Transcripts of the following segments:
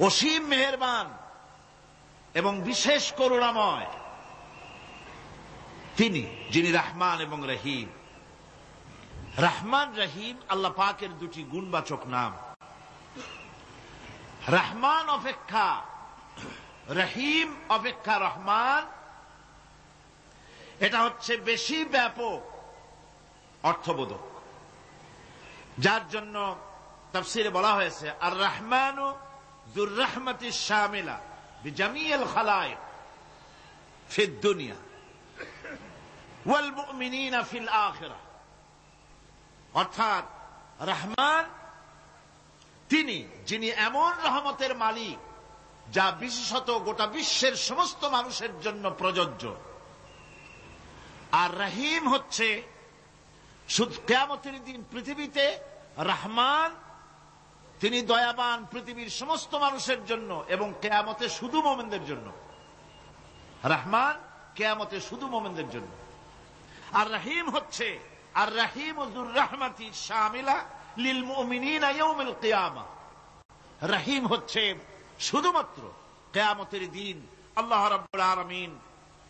অসীম মেহেরবান এবং বিশেষ করুণাময় তিনি, যিনি রহমান এবং রহিম। রহমান রহিম আল্লাহ পাকের দুটি গুণবাচক নাম। রহমান অপেক্ষা রহিম অপেক্ষা রহমান, এটা হচ্ছে বেশি ব্যাপক অর্থবোধক, যার জন্য তাফসীরে বলা হয়েছে আর রহমানু যুর রাহমাতি শামিলা বিজামিল খালায়েক ফিদ দুনিয়া ওয়াল মুমিনিনা ফিল আখিরাহ। অর্থাৎ রহমান তিনি, যিনি এমন রহমতের মালিক যা বিশেষত গোটা বিশ্বের সমস্ত মানুষের জন্য প্রযোজ্য। আর রহিম হচ্ছে শুধু কিয়ামতের দিন পৃথিবীতে রহমান তিনি দয়াবান পৃথিবীর সমস্ত মানুষের জন্য এবং কিয়ামতে শুধু মুমিনদের জন্য। রহমান কিয়ামতে শুধু মুমিনদের জন্য। আর রহিম হচ্ছে আর রহিম যুর রাহমাতি শামিলা লিল মুমিনিনা ইয়াউমিল কিয়ামা। রহিম হচ্ছে শুধুমাত্র কিয়ামতের দিন আল্লাহ রাব্বুল আলামিন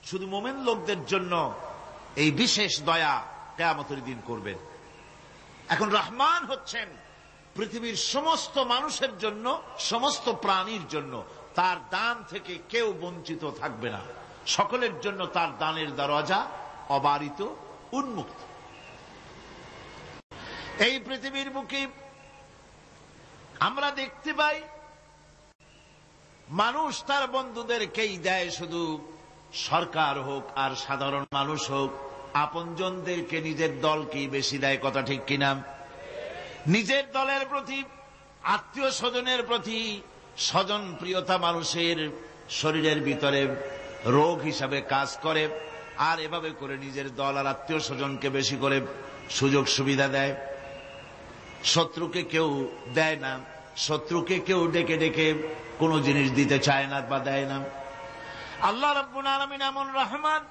শুধু মুমিন লোকদের জন্য এই বিশেষ দয়া কিয়ামতের দিন করবেন। এখন রহমান হচ্ছেন পৃথিবীর সমস্ত মানুষের জন্য, সমস্ত প্রাণীর জন্য। তার দান থেকে কেউ বঞ্চিত থাকবে না, সকলের জন্য তার দানের দরজা অবারিত, উন্মুক্ত। এই পৃথিবীর বুকে আমরা দেখতে পাই মানুষ তার বন্ধুদেরকেই দেয়, শুধু সরকার হোক আর সাধারণ মানুষ হোক, আপনজনদেরকে নিজের দলকেই বেশি দেয়। কথা ঠিক কিনা? নিজের দলের প্রতি, আত্মীয় স্বজনের প্রতি স্বজন প্রিয়তা মানুষের শরীরের ভিতরে রোগ হিসাবে কাজ করে, আর এভাবে করে নিজের দল আর আত্মীয় স্বজনকে বেশি করে সুযোগ সুবিধা দেয়। শত্রুকে কেউ দেয় না, শত্রুকে কেউ ডেকে ডেকে কোনো জিনিস দিতে চায় না বা দেয় না। আল্লাহ রাব্বুল আলামিন এমন রহমান,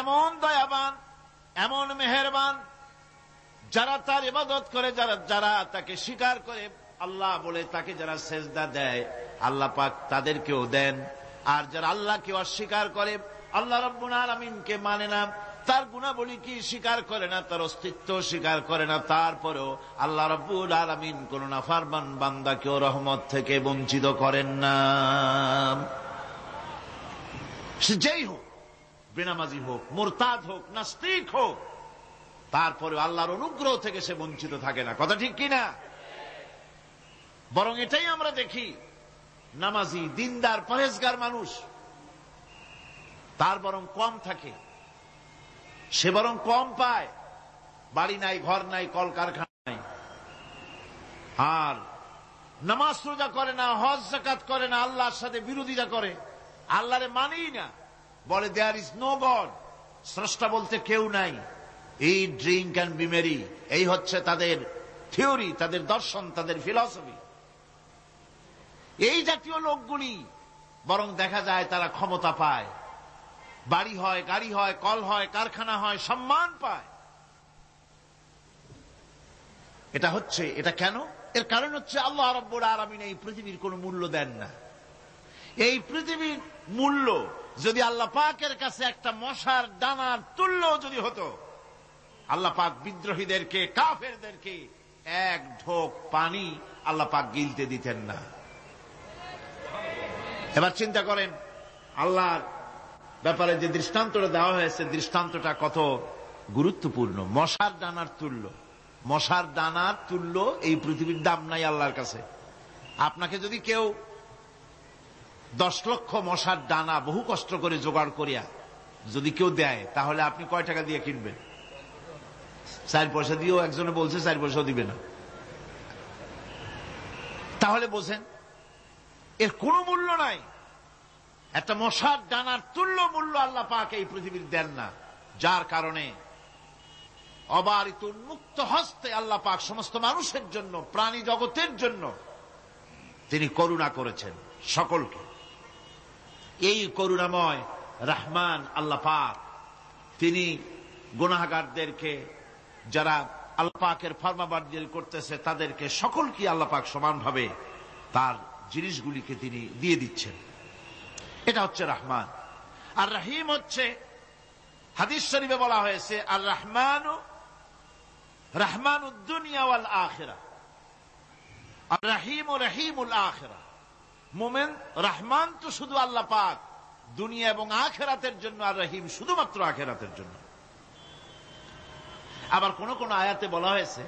এমন দয়াবান, এমন মেহেরবান, যারা তার ইবাদত করে, যারা তাকে স্বীকার করে, আল্লাহ বলে তাকে যারা সেজদা দেয়, আল্লাহ পাক তাদেরকেও দেন। আর যারা আল্লাহকে অস্বীকার করে, আল্লাহ রাব্বুল আলামিনকে মানে না, তার গুণাবলী কি স্বীকার করে না, তার অস্তিত্ব স্বীকার করে না, তারপরেও আল্লাহ রাব্বুল আলামিন কোন নাফরমান বান্দাকেও রহমত থেকে বঞ্চিত করেন না। সে যেই হোক, বেনামাজি হোক, মুরতাদ হোক, নাস্তিক হোক, তারপরে আল্লাহর অনুগ্রহ থেকে সে বঞ্চিত থাকে না। কথা ঠিক কিনা? বরং এটাই আমরা দেখি, নামাজি, দিনদার, পরেজগার মানুষ তার বরং কম থাকে, সে বরং কম পায়। বাড়ি নাই, ঘর নাই, কলকারখানা নাই, আর নামাজ রোজা করে না, হজ যাকাত করে না, আল্লাহর সাথে বিরোধিতা করে, আল্লাহরে মানেই না, বলে দেয়ার ইজ নো গড, স্রষ্টা বলতে কেউ নাই, এই ড্রিঙ্ক অ্যান্ড বি মেরি, এই হচ্ছে তাদের থিওরি, তাদের দর্শন, তাদের ফিলসফি। এই জাতীয় লোকগুলি বরং দেখা যায় তারা ক্ষমতা পায়, বাড়ি হয়, গাড়ি হয়, কল হয়, কারখানা হয়, সম্মান পায়। এটা কেন? এর কারণ হচ্ছে আল্লাহ রাব্বুল আলামিন এই পৃথিবীর কোনো মূল্য দেন না। এই পৃথিবীর মূল্য যদি আল্লাহ পাকের কাছে একটা মশার দানার তুল্য যদি হতো, আল্লাহ পাক বিদ্রোহীদেরকে, কাফেরদেরকে এক ঢোক পানি আল্লাহ পাক গিলতে দিতেন না। এবার চিন্তা করেন, আল্লাহর ব্যাপারে যে দৃষ্টান্তটা দেওয়া হয়েছে, দৃষ্টান্তটা কত গুরুত্বপূর্ণ। মশার দানার তুল্য, মশার দানার তুল্য এই পৃথিবীর দাম নাই আল্লাহর কাছে। আপনাকে যদি কেউ 10 লক্ষ মশার দানা বহু কষ্ট করে জোগাড় করিয়া যদি কেউ দেয়, তাহলে আপনি কয় টাকা দিয়ে কিনবেন? 4 পয়সা দিয়েও একজনে বলছে 4 পয়সাও দিবে না। তাহলে বোঝেন এর কোনো মূল্য নাই। একটা মশার দানার তুল্য মূল্য আল্লাহ পাক এই পৃথিবীর দেন না, যার কারণে অবারিত উন্মুক্ত হস্তে আল্লাহ পাক সমস্ত মানুষের জন্য, প্রাণী জগতের জন্য তিনি করুণা করেছেন সকলকে। এই করুণাময় রহমান আল্লাহ পাক তিনি গুনাহগারদেরকে, যারা আল্লাহ পাকের ফরমাবরদারি করতেছে, তাদেরকে সকলকে আল্লাহ পাক সমানভাবে তার জিনিসগুলিকে তিনি দিয়ে দিচ্ছেন। এটা হচ্ছে রহমান। আর রহিম হচ্ছে, হাদিস শরীফে বলা হয়েছে, আর রহমানু রহমানুদ দুনিয়া ওয়াল আখিরাহ, আর রহিম রহিমুল আখিরাহ। মুমিন রহমান তো শুধু আল্লাহ পাক দুনিয়া এবং আখিরাতের জন্য, আর রহিম শুধুমাত্র আখিরাতের জন্য। আবার কোন কোন আয়াতে বলা হয়েছে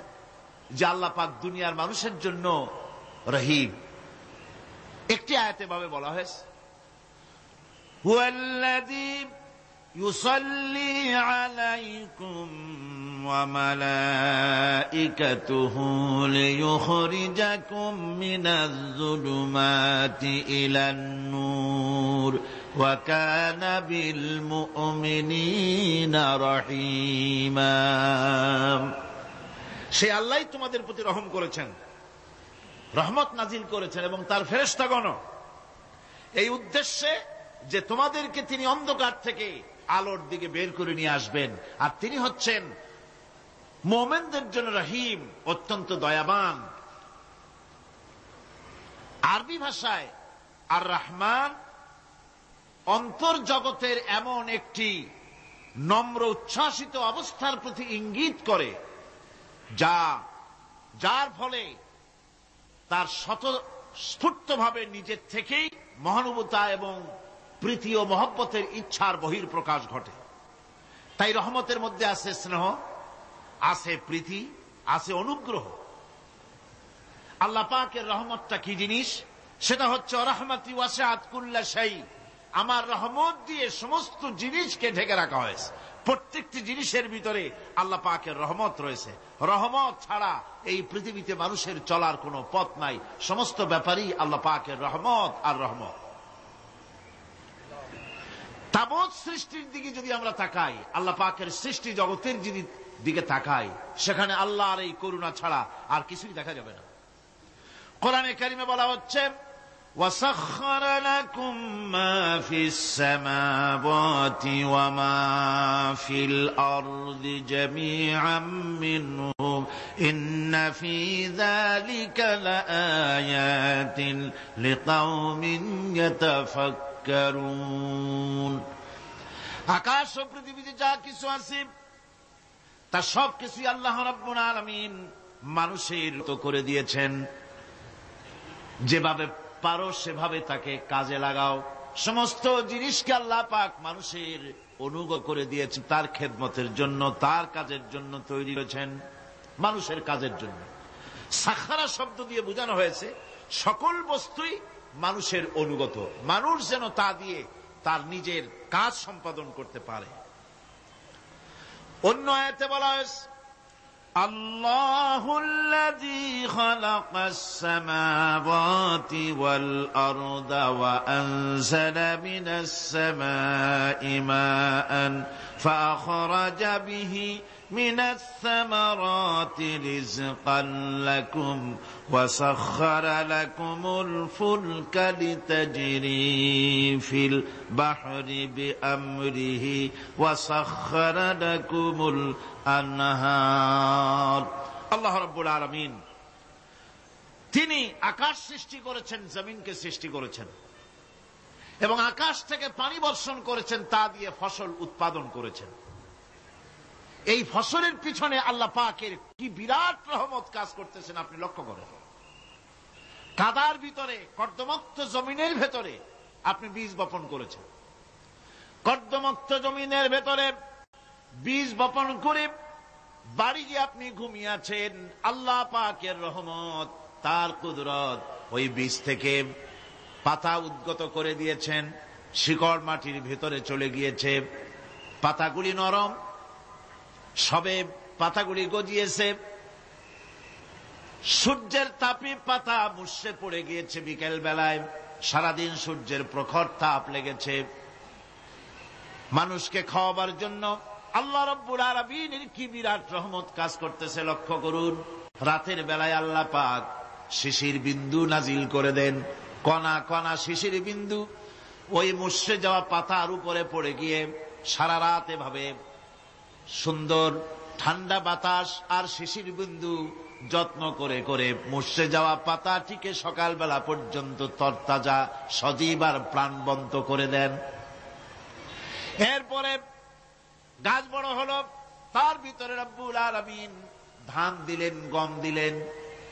যে আল্লাহ পাক দুনিয়ার মানুষের জন্য রহিম। একটি আয়াতে ভাবে বলা হয়েছে, হুয়াল্লাযী ইউসাল্লি আলাইকুম ওয়া মালাইকাতুহু লিইখরিজাকুম মিনাজ যুলুমাতি ইলান নূর ওয়া কানা বিল মুমিনিনা রহিমা। সে আল্লাহই তোমাদের প্রতি রহম করেছেন, রহমত নাজিল করেছেন, এবং তার ফেরেশতাগণ এই উদ্দেশ্যে যে তোমাদেরকে তিনি অন্ধকার থেকে আলোর দিকে বের করে নিয়ে আসবেন। আর তিনি হচ্ছেন মুমিনদের জন্য রহিম, অত্যন্ত দয়াবান। আরবি ভাষায় আর রহমান অন্তর্জগতের এমন একটি নম্র উচ্ছ্বাসিত অবস্থার প্রতি ইঙ্গিত করে, যার ফলে তার স্বতঃস্ফূর্তভাবে নিজের থেকেই মহানুভবতা এবং প্রীতি ও মহব্বতের ইচ্ছার বহির্প্রকাশ ঘটে। তাই রহমতের মধ্যে আছে স্নেহ, আছে প্রীতি, আছে অনুগ্রহ। আল্লাহ পাকের রহমতটা কি জিনিস? সেটা হচ্ছে রহমতি ওয়াসিআত কুল্লা শাই। আমার রহমত দিয়ে সমস্ত জিনিসকে ঢেকে রাখা হয়েছে। প্রত্যেকটি জিনিসের ভিতরে আল্লাহ পাকের রহমত রয়েছে। রহমত ছাড়া এই পৃথিবীতে মানুষের চলার কোনো পথ নাই। সমস্ত ব্যাপারই আল্লাহ পাকের রহমত আর রহমত। তাবৎ সৃষ্টির দিকে যদি আমরা তাকাই, আল্লাহ পাকের সৃষ্টি জগতের দিকে তাকাই, সেখানে আল্লাহর এই করুণা ছাড়া আর কিছুই দেখা যাবে না। কোরআনে কারিমে বলা হচ্ছে, وَسَخَّرَ لَكُم مَّا فِي السَّمَاوَاتِ وَمَا فِي الْأَرْضِ جَمِيعًا مِّنْهُ إِنَّ فِي ذَلِكَ لَآيَاتٍ لِقَوْمٍ يَتَفَكَّرُونَ। আকাশ ও পৃথিবীতে যা কিছু আছে তা সব কিছুই আল্লাহ রাব্বুল আলামিন মানুষের তো করে দিয়েছেন। যেভাবে পারো সেভাবে তাকে কাজে লাগাও। সমস্ত জিনিসকে আল্লাহ পাক মানুষের অনুগ্রহ করে দিয়েছেন, তার খেদমতের জন্য, তার কাজের জন্য তৈরি করেছেন, মানুষের কাজের জন্য। সাখারা শব্দ দিয়ে বোঝানো হয়েছে সকল বস্তুই মানুষের অনুগত, মানুষ যেন তা দিয়ে তার নিজের কাজ সম্পাদন করতে পারে। অন্য আয়াতে বলা হয়েছে, আল্লাহুল্লাযী খালাকাস সামাওয়াতি ওয়াল আরদা ওয়া আনজালা মিনাস সামাই মাআন ফাআখরাজা বিহি মিনাস সামারাতি রিজকান লাকুম ওয়া সাখখারা লাকুমুল ফুলকা লিতাজরি ফিল বাহরি বিআমরিহি ওয়া সাখখারা লাকুমুল আনহার। আল্লাহ রাব্বুল আলামিন তিনি আকাশ সৃষ্টি করেছেন, জমিনকে সৃষ্টি করেছেন, এবং আকাশ থেকে পানি বর্ষণ করেছেন, তা দিয়ে ফসল উৎপাদন করেছেন। এই ফসলের পিছনে আল্লাহ পাকের কি বিরাট রহমত কাজ করতেছেন আপনি লক্ষ্য করেন। কাদার ভিতরে, কর্দমুক্ত জমিনের ভেতরে আপনি বীজ বপন করেছেন। কর্দমুক্ত জমিনের ভেতরে বীজ বপন করে বাড়ি গিয়ে আপনি ঘুমিয়ে আছেন। আল্লাহ পাকের রহমত, তার কুদরত, ওই বীজ থেকে পাতা উদ্গত করে দিয়েছেন, শিকড় মাটির ভেতরে চলে গিয়েছে, পাতাগুলি নরম, সবে পাতাগুলি গজিয়েছে, সূর্যের তাপে পাতা মুষড়ে পড়ে গিয়েছে বিকেল বেলায়, সারাদিন সূর্যের প্রখর তাপ লেগেছে। মানুষকে খাওয়াবার জন্য আল্লাহ রাব্বুল আলামিনের কি বিরাট রহমত কাজ করতেছে লক্ষ্য করুন। রাতের বেলায় আল্লাহ পাক শিশির বিন্দু নাজিল করে দেন, কণা কণা শিশির বিন্দু ওই মুষড়ে যাওয়া পাতার উপরে পড়ে গিয়ে সারা রাত এভাবে সুন্দর ঠান্ডা বাতাস আর শিশির বিন্দু যত্ন করে করে মুষড়ে যাওয়া পাতাটিকে সকালবেলা পর্যন্ত তরতাজা সজীব আর প্রাণবন্ত করে দেন। এরপরে গাছ বড় হলো, তার ভিতরে রব্বুল আলামিন ধান দিলেন, গম দিলেন।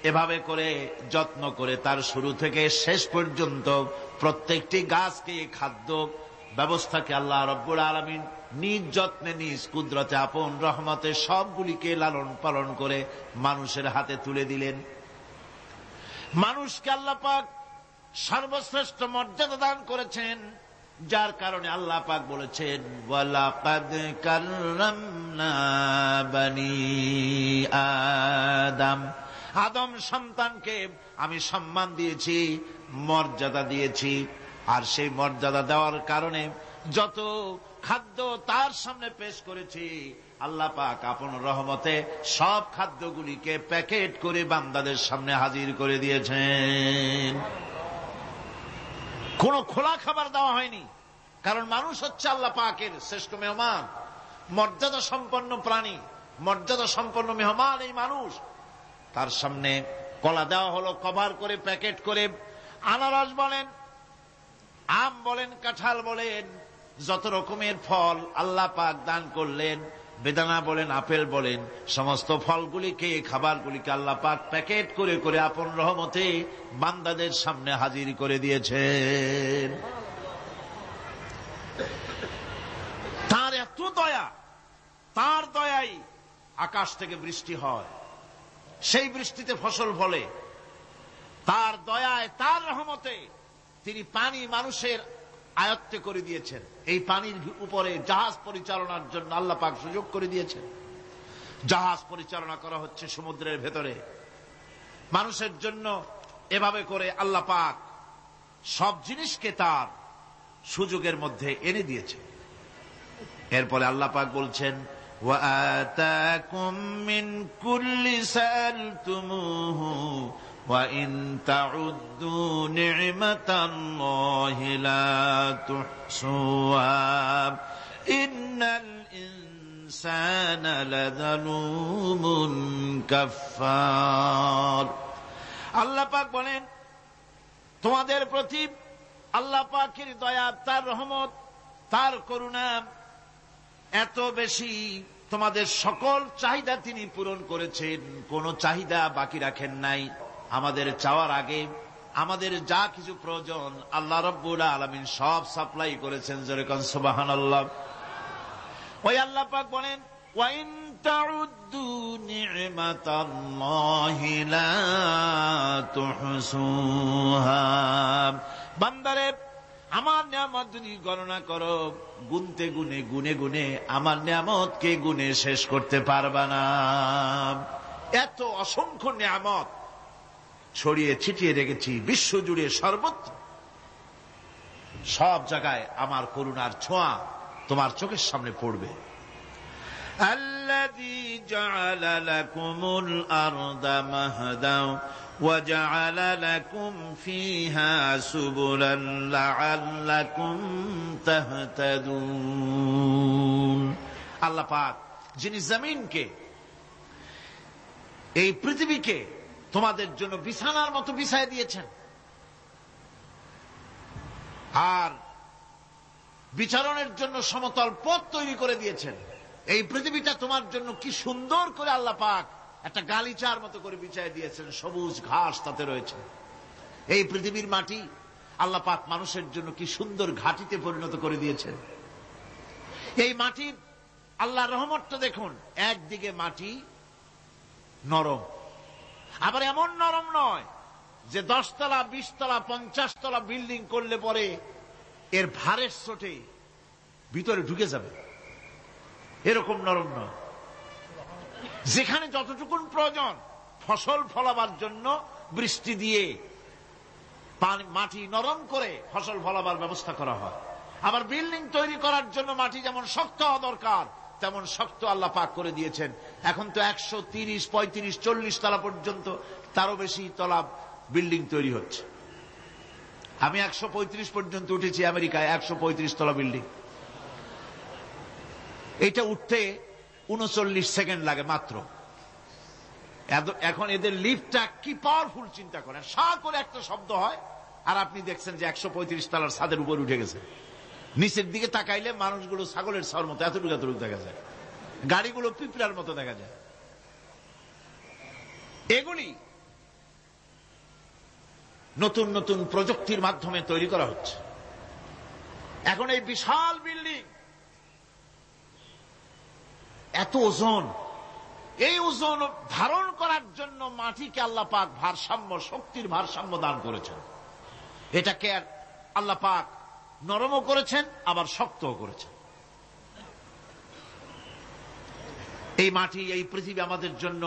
এভাবে করে যত্ন করে তার শুরু থেকে শেষ পর্যন্ত প্রত্যেকটি গাছকে খাদ্য ব্যবস্থাকে আল্লাহ রব্বুল আলামিন নিজ যত্নে নিজ কুদরতে আপন রহমতে সবগুলিকে লালন পালন করে মানুষের হাতে তুলে দিলেন। মানুষকে আল্লাহ পাক সর্বশ্রেষ্ঠ মর্যাদা দান করেছেন, যার কারণে আল্লাহ পাক বলেছেন ওয়ালাকাদ কাররামনা বানি আদম, আদম সন্তানকে আমি সম্মান দিয়েছি, মর্যাদা দিয়েছি। আর সেই মর্যাদা দেওয়ার কারণে যত খাদ্য তার সামনে পেশ করেছি, আল্লাহ পাক আপন রহমতে সব খাদ্যগুলিকে প্যাকেট করে বান্দাদের সামনে হাজির করে দিয়েছেন। কোন খোলা খাবার দেওয়া হয়নি, কারণ মানুষ হচ্ছে আল্লাহ পাকের শ্রেষ্ঠ মেহমান, মর্যাদা সম্পন্ন প্রাণী, মর্যাদা সম্পন্ন মেহমান এই মানুষ। তার সামনে কলা দেওয়া হলো কভার করে, প্যাকেট করে। আনারস বলেন, আম বলেন, কাঁঠাল বলেন, যত রকমের ফল আল্লাহ পাক দান করলেন, বেদানা বলেন, আপেল বলেন, সমস্ত ফলগুলিকে, খাবারগুলিকে আল্লাহ পাক প্যাকেট করে করে আপন রহমতে বান্দাদের সামনে হাজির করে দিয়েছেন। তার এত দয়া, তার দয়াই আকাশ থেকে বৃষ্টি হয়, সেই বৃষ্টিতে ফসল ফলে। তার দয়ায়, তার রহমতে তিনি পানি মানুষের আয়ত্তে করে দিয়েছেন। এই পানির উপরে জাহাজ পরিচালনার জন্য আল্লাহ পাক সুযোগ করে দিয়েছেন। জাহাজ পরিচালনা করা হচ্ছে সমুদ্রের ভেতরে মানুষের জন্য। এভাবে করে আল্লাহ পাক সব জিনিসকে তার সুযোগের মধ্যে এনে দিয়েছেন। এরপরে আল্লাহ পাক বলছেন ওয়াআতাকুম মিন কুল্লি সালতুমুহু وَإِن تَعُدُّوا نِعْمَةَ اللَّهِ لَا تُحْصُوهَا إِنَّ الْإِنسَانَ لَظَلُومٌ كَفَّارٌ। আল্লাহ পাক বলেন, তোমাদের প্রতি আল্লাহ পাকের দয়া, তার রহমত, তার করুণা এত বেশি, তোমাদের সকল চাহিদা তিনি পূরণ করেছেন, কোন চাহিদা বাকি রাখেন নাই। আমাদের চাওয়ার আগে আমাদের যা কিছু প্রয়োজন আল্লাহ রাব্বুল আলামিন সব সাপ্লাই করেছেন। যেরকম সুবহানাল্লাহ। ওই আল্লাহ পাক বলেন ওয়াইন তাউদ্দু নি'মাতাল্লাহি লা তুহসুহা, বান্দারে আমার নিয়ামত যদি গণনা করো, গুনতে গুনে গুনে গুনে আমার নিয়ামতকে গুনে শেষ করতে পারবা না। এত অসংখ্য নিয়ামত ছড়িয়ে ছিটিয়ে রেখেছি বিশ্ব জুড়ে, সর্বত্র সব জায়গায় আমার করুণার ছোঁয়া তোমার চোখের সামনে পড়বে। আল্লাযী জাআলা লাকুমুল আরদা মাহদাও ওয়া জাআলা লাকুম ফীহা সুবুলান লাআল্লাকুম তাহতাদুন। আল্লাহ পাক যিনি জমিনকে, এই পৃথিবীকে তোমাদের জন্য বিছানার মতো বিছায় দিয়েছেন, আর বিচরণের জন্য সমতল পথ তৈরি করে দিয়েছেন। এই পৃথিবীটা তোমার জন্য কি সুন্দর করে আল্লাহ পাক একটা গালিচার মতো করে বিছায় দিয়েছেন, সবুজ ঘাস তাতে রয়েছে। এই পৃথিবীর মাটি আল্লাহ পাক মানুষের জন্য কি সুন্দর ঘাটিতে পরিণত করে দিয়েছেন। এই মাটির আল্লাহর রহমতটা দেখুন, একদিকে মাটি নরম, আবার এমন নরম নয় যে 10 তলা 20 তলা 50 তলা বিল্ডিং করলে পরে এর ভারের চোটে ভিতরে ঢুকে যাবে, এরকম নরম নয়। যেখানে যতটুকুন প্রয়োজন ফসল ফলাবার জন্য বৃষ্টি দিয়ে মাটি নরম করে ফসল ফলাবার ব্যবস্থা করা হয়। আবার বিল্ডিং তৈরি করার জন্য মাটি যেমন শক্ত হওয়া দরকার তেমন শক্ত আল্লাহ পাক করে দিয়েছেন। এখন তো 130, 35, 40 তলা পর্যন্ত, তারও বেশি তলা বিল্ডিং তৈরি হচ্ছে। আমি 135 পর্যন্ত উঠেছি আমেরিকায়, 135 তলা বিল্ডিং। এটা উঠতে 39 সেকেন্ড লাগে মাত্র। এখন এদের লিফটটা কি পাওয়ারফুল চিন্তা করেন, সা করে একটা শব্দ হয় আর আপনি দেখছেন যে 135 তলার ছাদের উপর উঠে গেছে। নিচের দিকে তাকাইলে মানুষগুলো ছাগলের ছাওয়ার মতো এতটুকু এতটুকু দেখা যায়, গাড়িগুলো পিঁপড়ার মতো দেখা যায়। এগুলি নতুন নতুন প্রযুক্তির মাধ্যমে তৈরি করা হচ্ছে। এখন এই বিশাল বিল্ডিং, এত ওজন, এই ওজন ধারণ করার জন্য মাটিকে আল্লাহ পাক ভারসাম্য, শক্তির ভারসাম্য দান করেছেন। এটাকে আল্লাহ পাক নরমও করেছেন আবার শক্তও করেছেন। এই মাটি, এই পৃথিবী আমাদের জন্য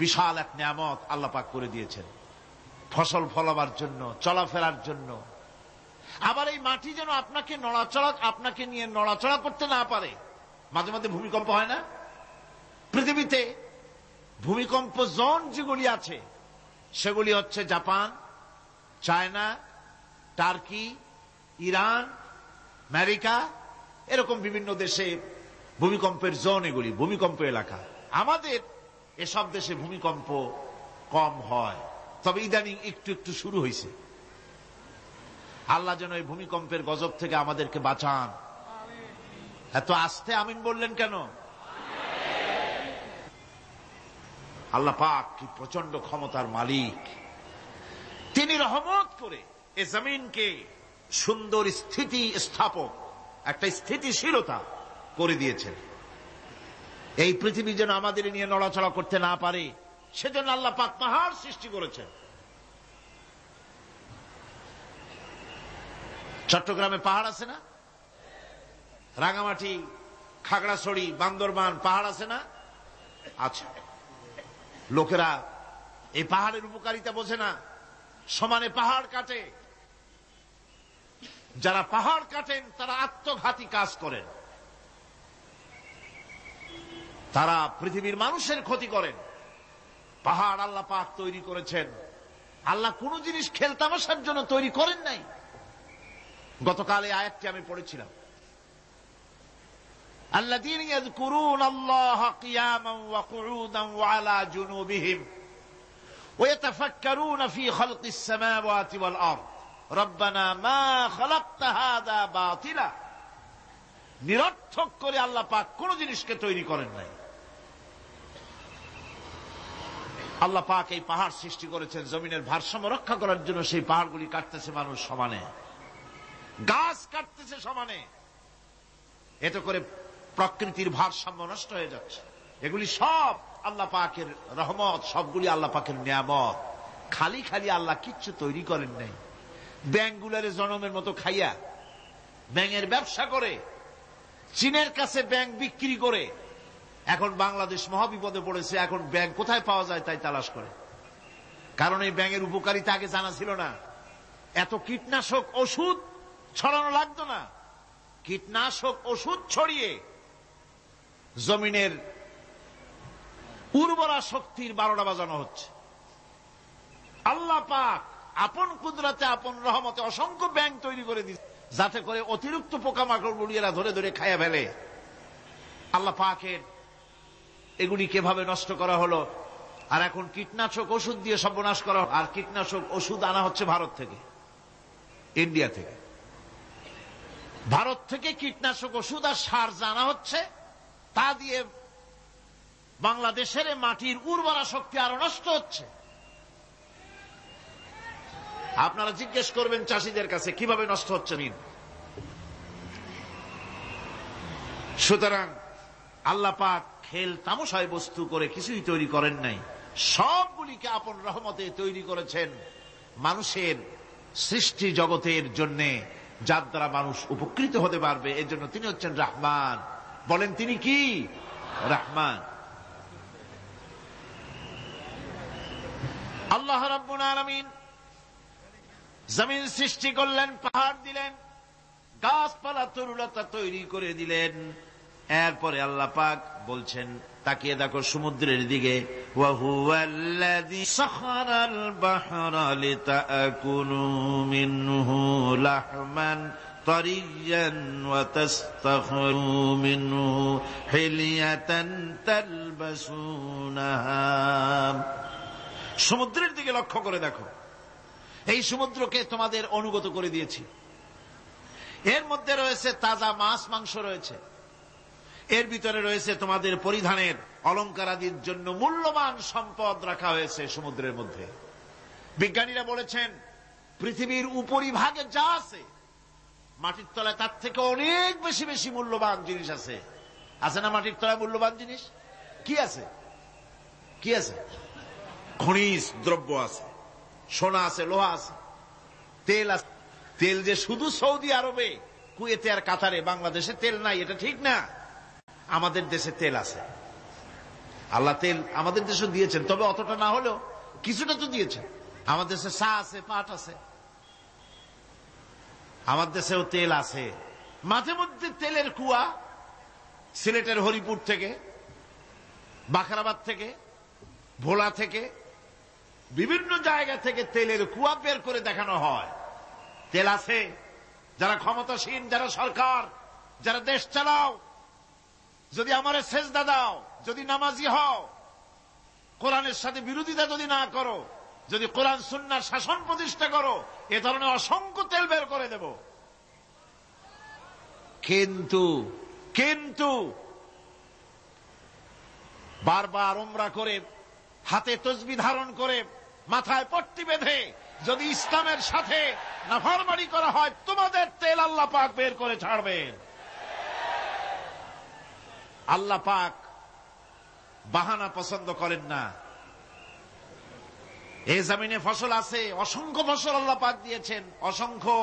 বিশাল এক নিয়ামত আল্লাহ পাক করে দিয়েছেন, ফসল ফলাবার জন্য, চলাফেরার জন্য। আবার এই মাটি যেন আপনাকে নিয়ে নড়াচড়া করতে না পারে। মাঝে মাঝে ভূমিকম্প হয় না? পৃথিবীতে ভূমিকম্প জোন যেগুলি আছে সেগুলি হচ্ছে Japan, China, turkey, Iran, America, এরকম বিভিন্ন দেশে ভূমিকম্পের জোন, এগুলি ভূমিকম্প এলাকা। আমাদের এসব দেশে ভূমিকম্প কম হয়, তবে ইদানিং একটু একটু শুরু হয়েছে। আল্লাহ যেন এই ভূমিকম্পের গজব থেকে আমাদেরকে বাঁচান। এত আস্তে আমিন বললেন কেন? আল্লাহ পাক কি প্রচন্ড ক্ষমতার মালিক। তিনি রহমত করে এ জমিনকে সুন্দর স্থিতি স্থাপক, একটা স্থিতিশীলতা করে দিয়েছেন। এই পৃথিবী যেন আমাদের নিয়ে নড়াচড়া করতে না পারে, সেজন্য আল্লাহ পাক পাহাড় সৃষ্টি করেছেন। চট্টগ্রামে পাহাড় আছে না? রাঙামাটি, খাগড়াছড়ি, বান্দরবান পাহাড় আছে না? আচ্ছা, লোকেরা এই পাহাড়ের উপকারিতা বোঝে না, সমানে পাহাড় কাটে। যারা পাহাড় কাটেন তারা আত্মঘাতী কাজ করেন, তারা পৃথিবীর মানুষের ক্ষতি করেন। পাহাড় আল্লাহ পাক তৈরি করেছেন। আল্লাহ কোন জিনিস খেলতামাশার জন্য তৈরি করেন নাই। গতকাল এই আয়াতটি আমি পড়েছিলাম, الذين يذكرون الله قياما وقعودا وعلى جنوبهم ويتفكرون في خلق السماوات والأرض ربنا ما خلقت هذا باطلا। নিরর্থক করে আল্লাহ পাক কোন জিনিসকে তৈরি করেন নাই। আল্লাহ পাক এই পাহাড় সৃষ্টি করেছেন জমিনের ভারসাম্য রক্ষা করার জন্য। সেই পাহাড়গুলি কাটতেছে মানুষ সমানে, গাছ কাটতেছে সমানে। এতে করে প্রকৃতির ভারসাম্য নষ্ট হয়ে যাচ্ছে। এগুলি সব আল্লাহ পাকের রহমত, সবগুলি আল্লাহ পাকের নিয়ামত। খালি খালি আল্লাহ কিচ্ছু তৈরি করেন নাই। ব্যাঙগুলারে জনমের মতো খাইয়া ব্যাঙের ব্যবসা করে, চীনের কাছে ব্যাঙ বিক্রি করে এখন বাংলাদেশ মহাবিপদে পড়েছে। এখন ব্যাঙ কোথায় পাওয়া যায় তাই তালাশ করে, কারণ এই ব্যাঙের উপকারিতা আগে জানা ছিল না। এত কীটনাশক ওষুধ ছড়ানো লাগতো না। কীটনাশক ওষুধ ছড়িয়ে জমিনের উর্বরা শক্তির 12টা বাজানো হচ্ছে। আল্লাহ পাক আপন কুদরতে, আপন রহমতে অসংখ্য ব্যাঙ তৈরি করে দিচ্ছে, যাতে করে অতিরিক্ত পোকামাকড় গুলিয়েরা ধরে ধরে খাইয়া ফেলে। আল্লাহ পাকের এগুলি কিভাবে নষ্ট করা হলো। আর এখন কীটনাশক ওষুধ দিয়ে সর্বনাশ করা। আর কীটনাশক ওষুধ আনা হচ্ছে ভারত থেকে, ইন্ডিয়া থেকে। ভারত থেকে কীটনাশক ওষুধ আর সার জানা হচ্ছে, তা দিয়ে বাংলাদেশের মাটির উর্বরা শক্তি আরো নষ্ট হচ্ছে। আপনারা জিজ্ঞেস করবেন চাষীদের কাছে কিভাবে নষ্ট হচ্ছে। সুতরাং আল্লাহ পাক খেল তামাশায় বস্তু করে কিছুই তৈরি করেন নাই, সবগুলিকে আপন রহমতে তৈরি করেছেন মানুষের সৃষ্টি জগতের জন্য, যার দ্বারা মানুষ উপকৃত হতে পারবে। এর জন্য তিনি হচ্ছেন রহমান। বলেন তিনি কি? রহমান। আল্লাহ রাব্বুল আলামিন জমিন সৃষ্টি করলেন, পাহাড় দিলেন, গাছপালা তরুলতা তৈরি করে দিলেন। এরপরে আল্লাহ পাক বলছেন, তাকিয়ে দেখো সমুদ্রের দিকে, ওয়া হুয়াল্লাযী সাখারাল বাহরা লিতাকুলু মিনহু লাহমান طريا وتستخرجوا منه حلية تلبسونها। সমুদ্রের দিকে লক্ষ্য করে দেখো, এই সমুদ্রকে তোমাদের অনুগত করে দিয়েছি। এর মধ্যে রয়েছে তাজা মাছ মাংস রয়েছে, এর ভিতরে রয়েছে তোমাদের পরিধানের অলংকার আদির জন্য মূল্যবান সম্পদ রাখা হয়েছে সমুদ্রের মধ্যে। বিজ্ঞানীরা বলেছেন পৃথিবীর উপরিভাগে যা আছে মাটির তলায় তার থেকে অনেক বেশি বেশি মূল্যবান জিনিস আছে। আছে না মাটির তলায় মূল্যবান জিনিস? কি আছে? কি আছে? খনিজ দ্রব্য আছে, সোনা আছে, লোহা আছে, তেল আছে। তেল যে শুধু সৌদি আরবে, কুয়েতে আর কাতারে, বাংলাদেশে তেল নাই এটা ঠিক না। আমাদের দেশে তেল আছে, আল্লাহ তেল আমাদের দেশে দিয়েছেন, তবে অতটা না হলেও কিছুটা তো দিয়েছেন। আমাদের দেশে চা আছে, পাট আছে, আমার দেশেও তেল আছে। মাঝে মধ্যে তেলের কুয়া সিলেটের হরিপুর থেকে, বাখরাবাদ থেকে, ভোলা থেকে, বিভিন্ন জায়গা থেকে তেলের কুয়া বের করে দেখানো হয়। তেল আছে। যারা ক্ষমতাসীন, যারা সরকার, যারা দেশ চালাও, যদি আমারে সেজদা দাও, যদি নামাজি হও, কোরআনের সাথে বিরোধিতা যদি না করো, যদি কোরআন সুন্নাহর শাসন প্রতিষ্ঠা করো, এ ধরনের অসংখ্য তেল বের করে দেব। কিন্তু বারবার উমরা করে, হাতে তসবিহ ধারণ করে, মাথায় পট্টি বেঁধে যদি ইসলামের সাথে নাফরমানি করা হয়, তোমাদের তেল আল্লাহ পাক বের করে ছাড়বেন। আল্লাহ পাক বাহানা পছন্দ করেন না। এই জমিনে ফসল আছে, অসংখ্য ফসল আল্লাহ পাক দিয়েছেন, অসংখ্য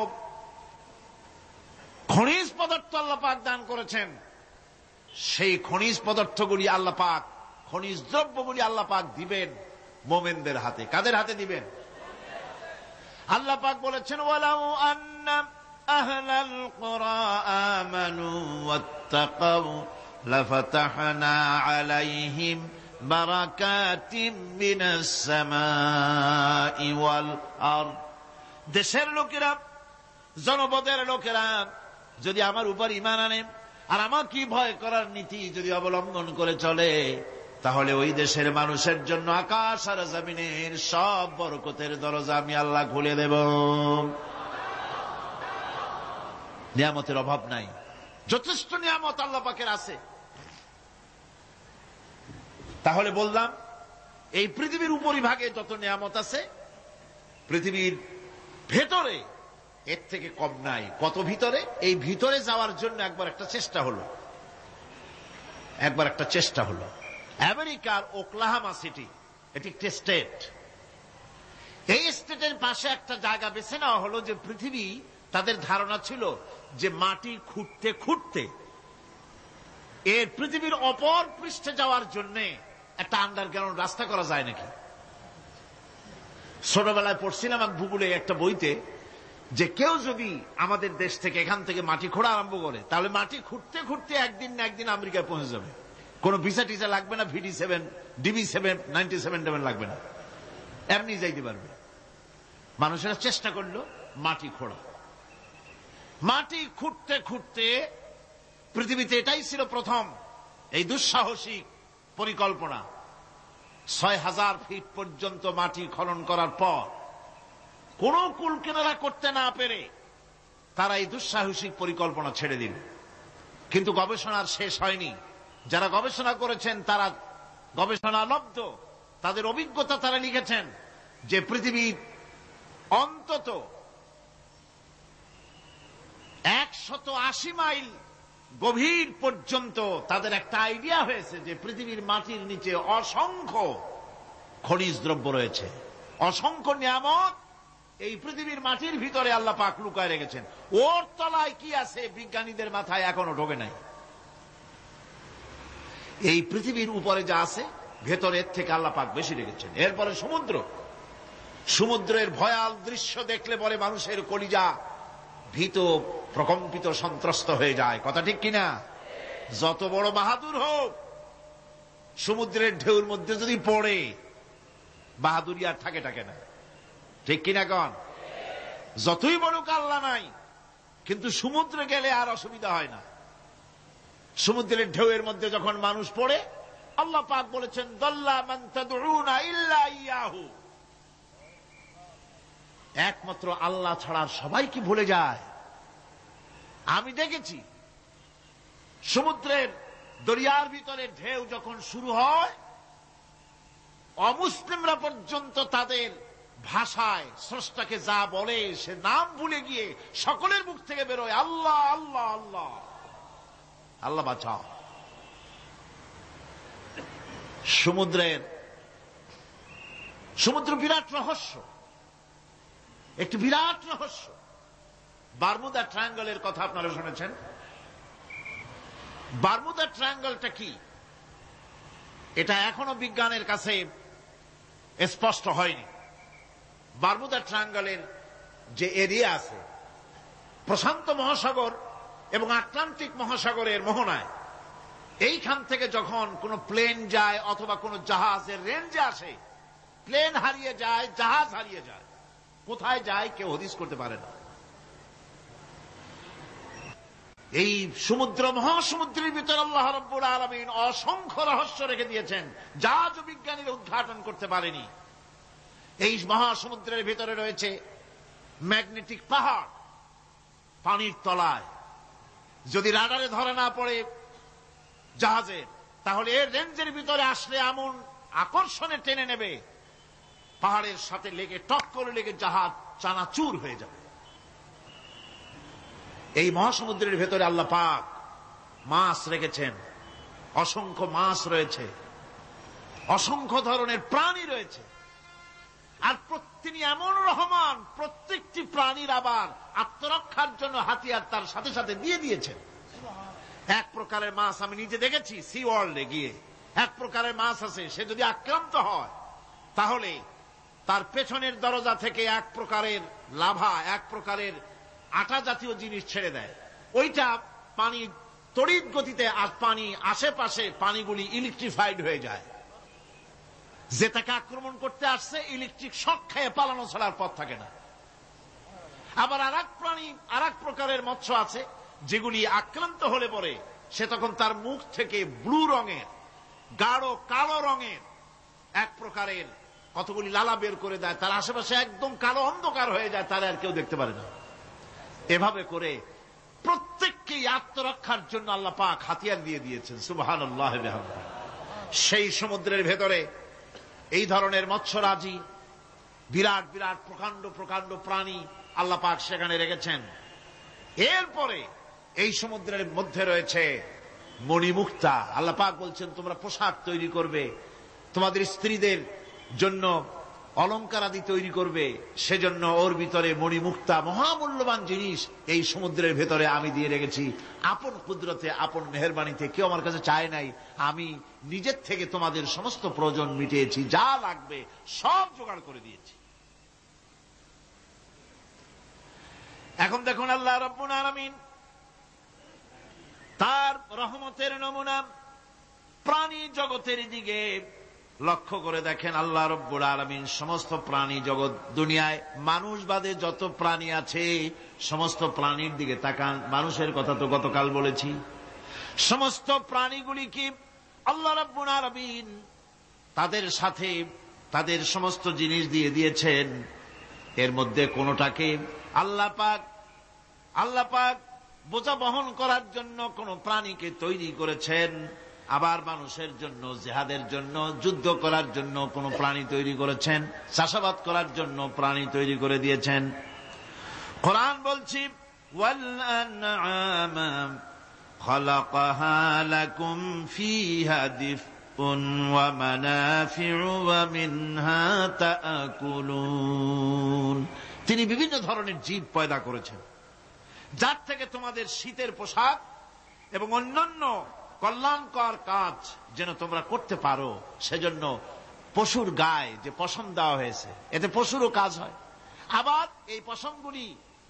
খনিজ পদার্থ আল্লাহ পাক দান করেছেন। সেই খনিজ পদার্থগুলি আল্লাহ পাক, খনিজ দ্রব্যগুলি আল্লাহ পাক দিবেন মোমেনদের হাতে। কাদের হাতে দিবেন? আল্লাহ পাক বলেছেন, ওয়ালাউ আন্না আহলাল কুরা আমানু ওয়াত্তাকাউ লাফাতাহনা আলাইহিম বারাকাতিম মিনাস সামাই ওয়াল আরদ। দেশের লোকেরা, জনপদের লোকেরা যদি আমার উপর ঈমান আনে আর আমার কি ভয় করার নীতি যদি অবলম্বন করে চলে, তাহলে ওই দেশের মানুষের জন্য আকাশ আর জমিনের সব বরকতের দরজা আমি আল্লাহ খুলে দেব। নিয়ামতের অভাব নাই, যথেষ্ট নিয়ামত আল্লাহ পাকের আছে। তাহলে বললাম, এই পৃথিবীর উপরিভাগে যত নিয়ামত আছে, পৃথিবীর ভেতরে এর থেকে কম নাই। কত ভিতরে? এই ভিতরে যাওয়ার জন্য একবার একটা চেষ্টা হলো। আমেরিকার ওকলাহামা সিটি, এটি একটি স্টেট। এই স্টেটের পাশে একটা জায়গা বেছে নেওয়া হলো, যে পৃথিবী, তাদের ধারণা ছিল যে মাটি খুঁড়তে খুঁড়তে এর পৃথিবীর অপর পৃষ্ঠে যাওয়ার জন্য একটা আন্ডারগ্রাউন্ড রাস্তা করা যায় নাকি। ছোটবেলায় পড়ছিলাম এক ভূগোলে একটা বইতে, যে কেউ যদি আমাদের দেশ থেকে, এখান থেকে মাটি খোঁড়া আরম্ভ করে, তাহলে মাটি খুঁড়তে খুঁড়তে একদিন না একদিন আমেরিকায় পৌঁছে যাবে। কোন ভিসা টিসা লাগবে না, VD7, DB7, 97 লাগবে না, এমনি যাইতে পারবে। মানুষেরা চেষ্টা করলো মাটি খোঁড়া। মাটি খুঁড়তে খুঁড়তে পৃথিবীতে এটাই ছিল প্রথম এই দুঃসাহসিক পরিকল্পনা। 6000 ফিট পর্যন্ত মাটি খনন করার পর কোন কুল কিনারা করতে না পেরে তারা এই দুঃসাহসিক পরিকল্পনা ছেড়ে দিল। কিন্তু গবেষণার শেষ হয়নি। যারা গবেষণা করেছেন তারা গবেষণালব্ধ, তাদের অভিজ্ঞতা তারা লিখেছেন যে পৃথিবীর অন্তত 180 মাইল গভীর পর্যন্ত তাদের একটা আইডিয়া হয়েছে যে পৃথিবীর মাটির নিচে অসংখ্য খনিজ দ্রব্য রয়েছে, অসংখ্য নিয়ামত এই পৃথিবীর মাটির ভিতরে আল্লাহ পাক লুকায় রেখেছেন। ওর তলায় কি আছে বিজ্ঞানীদের মাথায় এখনো ঢোকে নাই। এই পৃথিবীর উপরে যা আছে ভেতরের থেকে আল্লাহ পাক বেশি রেখেছেন। এরপরে সমুদ্রের ভয়াল দৃশ্য দেখলে পরে মানুষের কলিজা ভীত, প্রকম্পিত, সন্ত্রস্ত হয়ে যায়। কথা ঠিক কিনা? যত বড় বাহাদুর হোক, সমুদ্রের ঢেউর মধ্যে যদি পড়ে, বাহাদুরি আর থাকে না। ঠিক কিনা কন? যতই বড় আল্লাহ নাই, কিন্তু সমুদ্রে গেলে আর অসুবিধা হয় না। সমুদ্রের ঢেউয়ের মধ্যে যখন মানুষ পড়ে, আল্লাহ পাক বলেছেন দাল্লা মান তাদউনা ইল্লা ইয়াহু, একমাত্র আল্লাহ ছাড়া সবাইকে ভুলে যায়। আমি দেখেছি সমুদ্রের দরিয়ার ভিতরে ঢেউ যখন শুরু হয়, অমুসলিমরা পর্যন্ত তাদের ভাষায় স্রষ্টাকে যা বলে সে নাম ভুলে গিয়ে সকলের মুখ থেকে বেরোয় আল্লাহ আল্লাহ আল্লাহ, আল্লাহ বাঁচাও। সমুদ্র বিরাট রহস্য, একটি বিরাট রহস্য। বারমুদা ট্রায়াঙ্গলের কথা আপনারা শুনেছেন। বারমুদা ট্রায়াঙ্গলটা কি, এটা এখনো বিজ্ঞানের কাছে স্পষ্ট হয়নি। বারমুদা ট্রায়াঙ্গলের যে এরিয়া আছে, প্রশান্ত মহাসাগর এবং আটলান্টিক মহাসাগরের মোহনায়, এইখান থেকে যখন কোন প্লেন যায় অথবা কোন জাহাজের রেঞ্জে আসে, প্লেন হারিয়ে যায়, জাহাজ হারিয়ে যায়, কোথায় যায় কেউ হদিস করতে পারে না। এই সমুদ্র মহাসমুদ্রের ভিতরে আল্লাহ রাব্বুল আলামিন অসংখ্য রহস্য রেখে দিয়েছেন, যা আজও বিজ্ঞানীরা উদ্ঘাটন করতে পারেনি। এই মহাসমুদ্রের ভিতরে রয়েছে ম্যাগনেটিক পাহাড় পানির তলায়। যদি রাডারে ধরে না পড়ে জাহাজের, তাহলে এর রেঞ্জের ভিতরে আসলে এমন আকর্ষণে টেনে নেবে, পাহাড়ের সাথে লেগে টক করে লেগে জাহাজ চানাচুর হয়ে যাবে। এই মহাসমুদ্রের ভেতরে আল্লাহ পাক মাছ রেখেছেন, অসংখ্য মাছ রয়েছে, অসংখ্য ধরনের প্রাণী রয়েছে। আর তিনি এমন রহমান, প্রত্যেকটি প্রাণীর আবার আত্মরক্ষার জন্য হাতিয়ার তার সাথে সাথে দিয়ে দিয়েছেন। এক প্রকারের মাছ আমি নিজে দেখেছি সি ওয়ার্ল্ডে গিয়ে, এক প্রকারের মাছ আছে, সে যদি আক্রান্ত হয় তাহলে তার পেছনের দরজা থেকে এক প্রকারের লাভা, এক প্রকারের আটা জাতীয় জিনিস ছেড়ে দেয়। ওইটা পানি তড়িৎ গতিতে, আর পানি আশেপাশে পানিগুলি ইলেকট্রিফাইড হয়ে যায়। যে তাকে আক্রমণ করতে আসছে ইলেকট্রিক শক খেয়ে পালানো ছাড়ার পথ থাকে না। আবার আরেক প্রাণী, আরেক প্রকারের মৎস্য আছে যেগুলি আক্রান্ত হলে পরে সে তখন তার মুখ থেকে ব্লু রঙের, গাঢ় কালো রঙের এক প্রকারের কতগুলি লালা বের করে দেয়, তার আশেপাশে একদম কালো অন্ধকার হয়ে যায়, তারা আর কেউ দেখতে পারে না। এভাবে করে প্রত্যেককেই আত্মরক্ষার জন্য আল্লাহ পাক হাতিয়ার দিয়ে দিয়েছেন। সুবহানাল্লাহ ওয়া বিহামদিহি। সেই সমুদ্রের ভেতরে এই ধরনের মৎস্যরাজি, বিরাট বিরাট প্রকাণ্ড প্রকাণ্ড প্রাণী আল্লাহ পাক সেখানে রেখেছেন। এরপরে এই সমুদ্রের মধ্যে রয়েছে মণিমুক্তা। আল্লাহ পাক বলছেন তোমরা পোশাক তৈরি করবে, তোমাদের স্ত্রীদের জন্য অলংকার আদি তৈরি করবে, সেজন্য ওর ভিতরে মণিমুক্তা মহামূল্যবান জিনিস এই সমুদ্রের ভেতরে আমি দিয়ে রেখেছি। আপন কুদরতে, আপন মেহেরবানিতে, কেউ আমার কাছে চায় নাই, আমি নিজের থেকে তোমাদের সমস্ত প্রয়োজন মিটিয়েছি, যা লাগবে সব জোগাড় করে দিয়েছি। এখন দেখুন আল্লাহ রাব্বুল আলামিন তার রহমতের নমুনা প্রাণী জগতের দিকে লক্ষ্য করে দেখেন। আল্লাহ রাব্বুল আলামিন সমস্ত প্রাণী জগৎ, দুনিয়ায় মানুষ বাদে যত প্রাণী আছে সমস্ত প্রাণীর দিকে তাকান। মানুষের কথা তো গতকাল বলেছি। সমস্ত প্রাণীগুলি কি আল্লাহ রাব্বুল আলামিন তাদের সাথে তাদের সমস্ত জিনিস দিয়ে দিয়েছেন। এর মধ্যে কোনটাকে আল্লাহ পাক বোঝা বহন করার জন্য কোন প্রাণীকে তৈরি করেছেন, আবার মানুষের জন্য, জিহাদের জন্য, যুদ্ধ করার জন্য কোন প্রাণী তৈরি করেছেন, চাষাবাদ করার জন্য প্রাণী তৈরি করে দিয়েছেন। কোরআন বলছি ওয়াল আনআমা খালাকাহা লাকুম ফিহা দিফউন ওয়া মানাফিউ ওয়া মিনহা তাআকুলুন। তিনি বিভিন্ন ধরনের জীব পয়দা করেছেন, যার থেকে তোমাদের শীতের পোশাক এবং অন্যান্য কল্যাণকর কাজ যেন তোমরা করতে পারো, সেজন্য পশুর গায়ে যে পশম দেওয়া হয়েছে, এতে পশুরও কাজ হয়। আবার এই পশমগুলি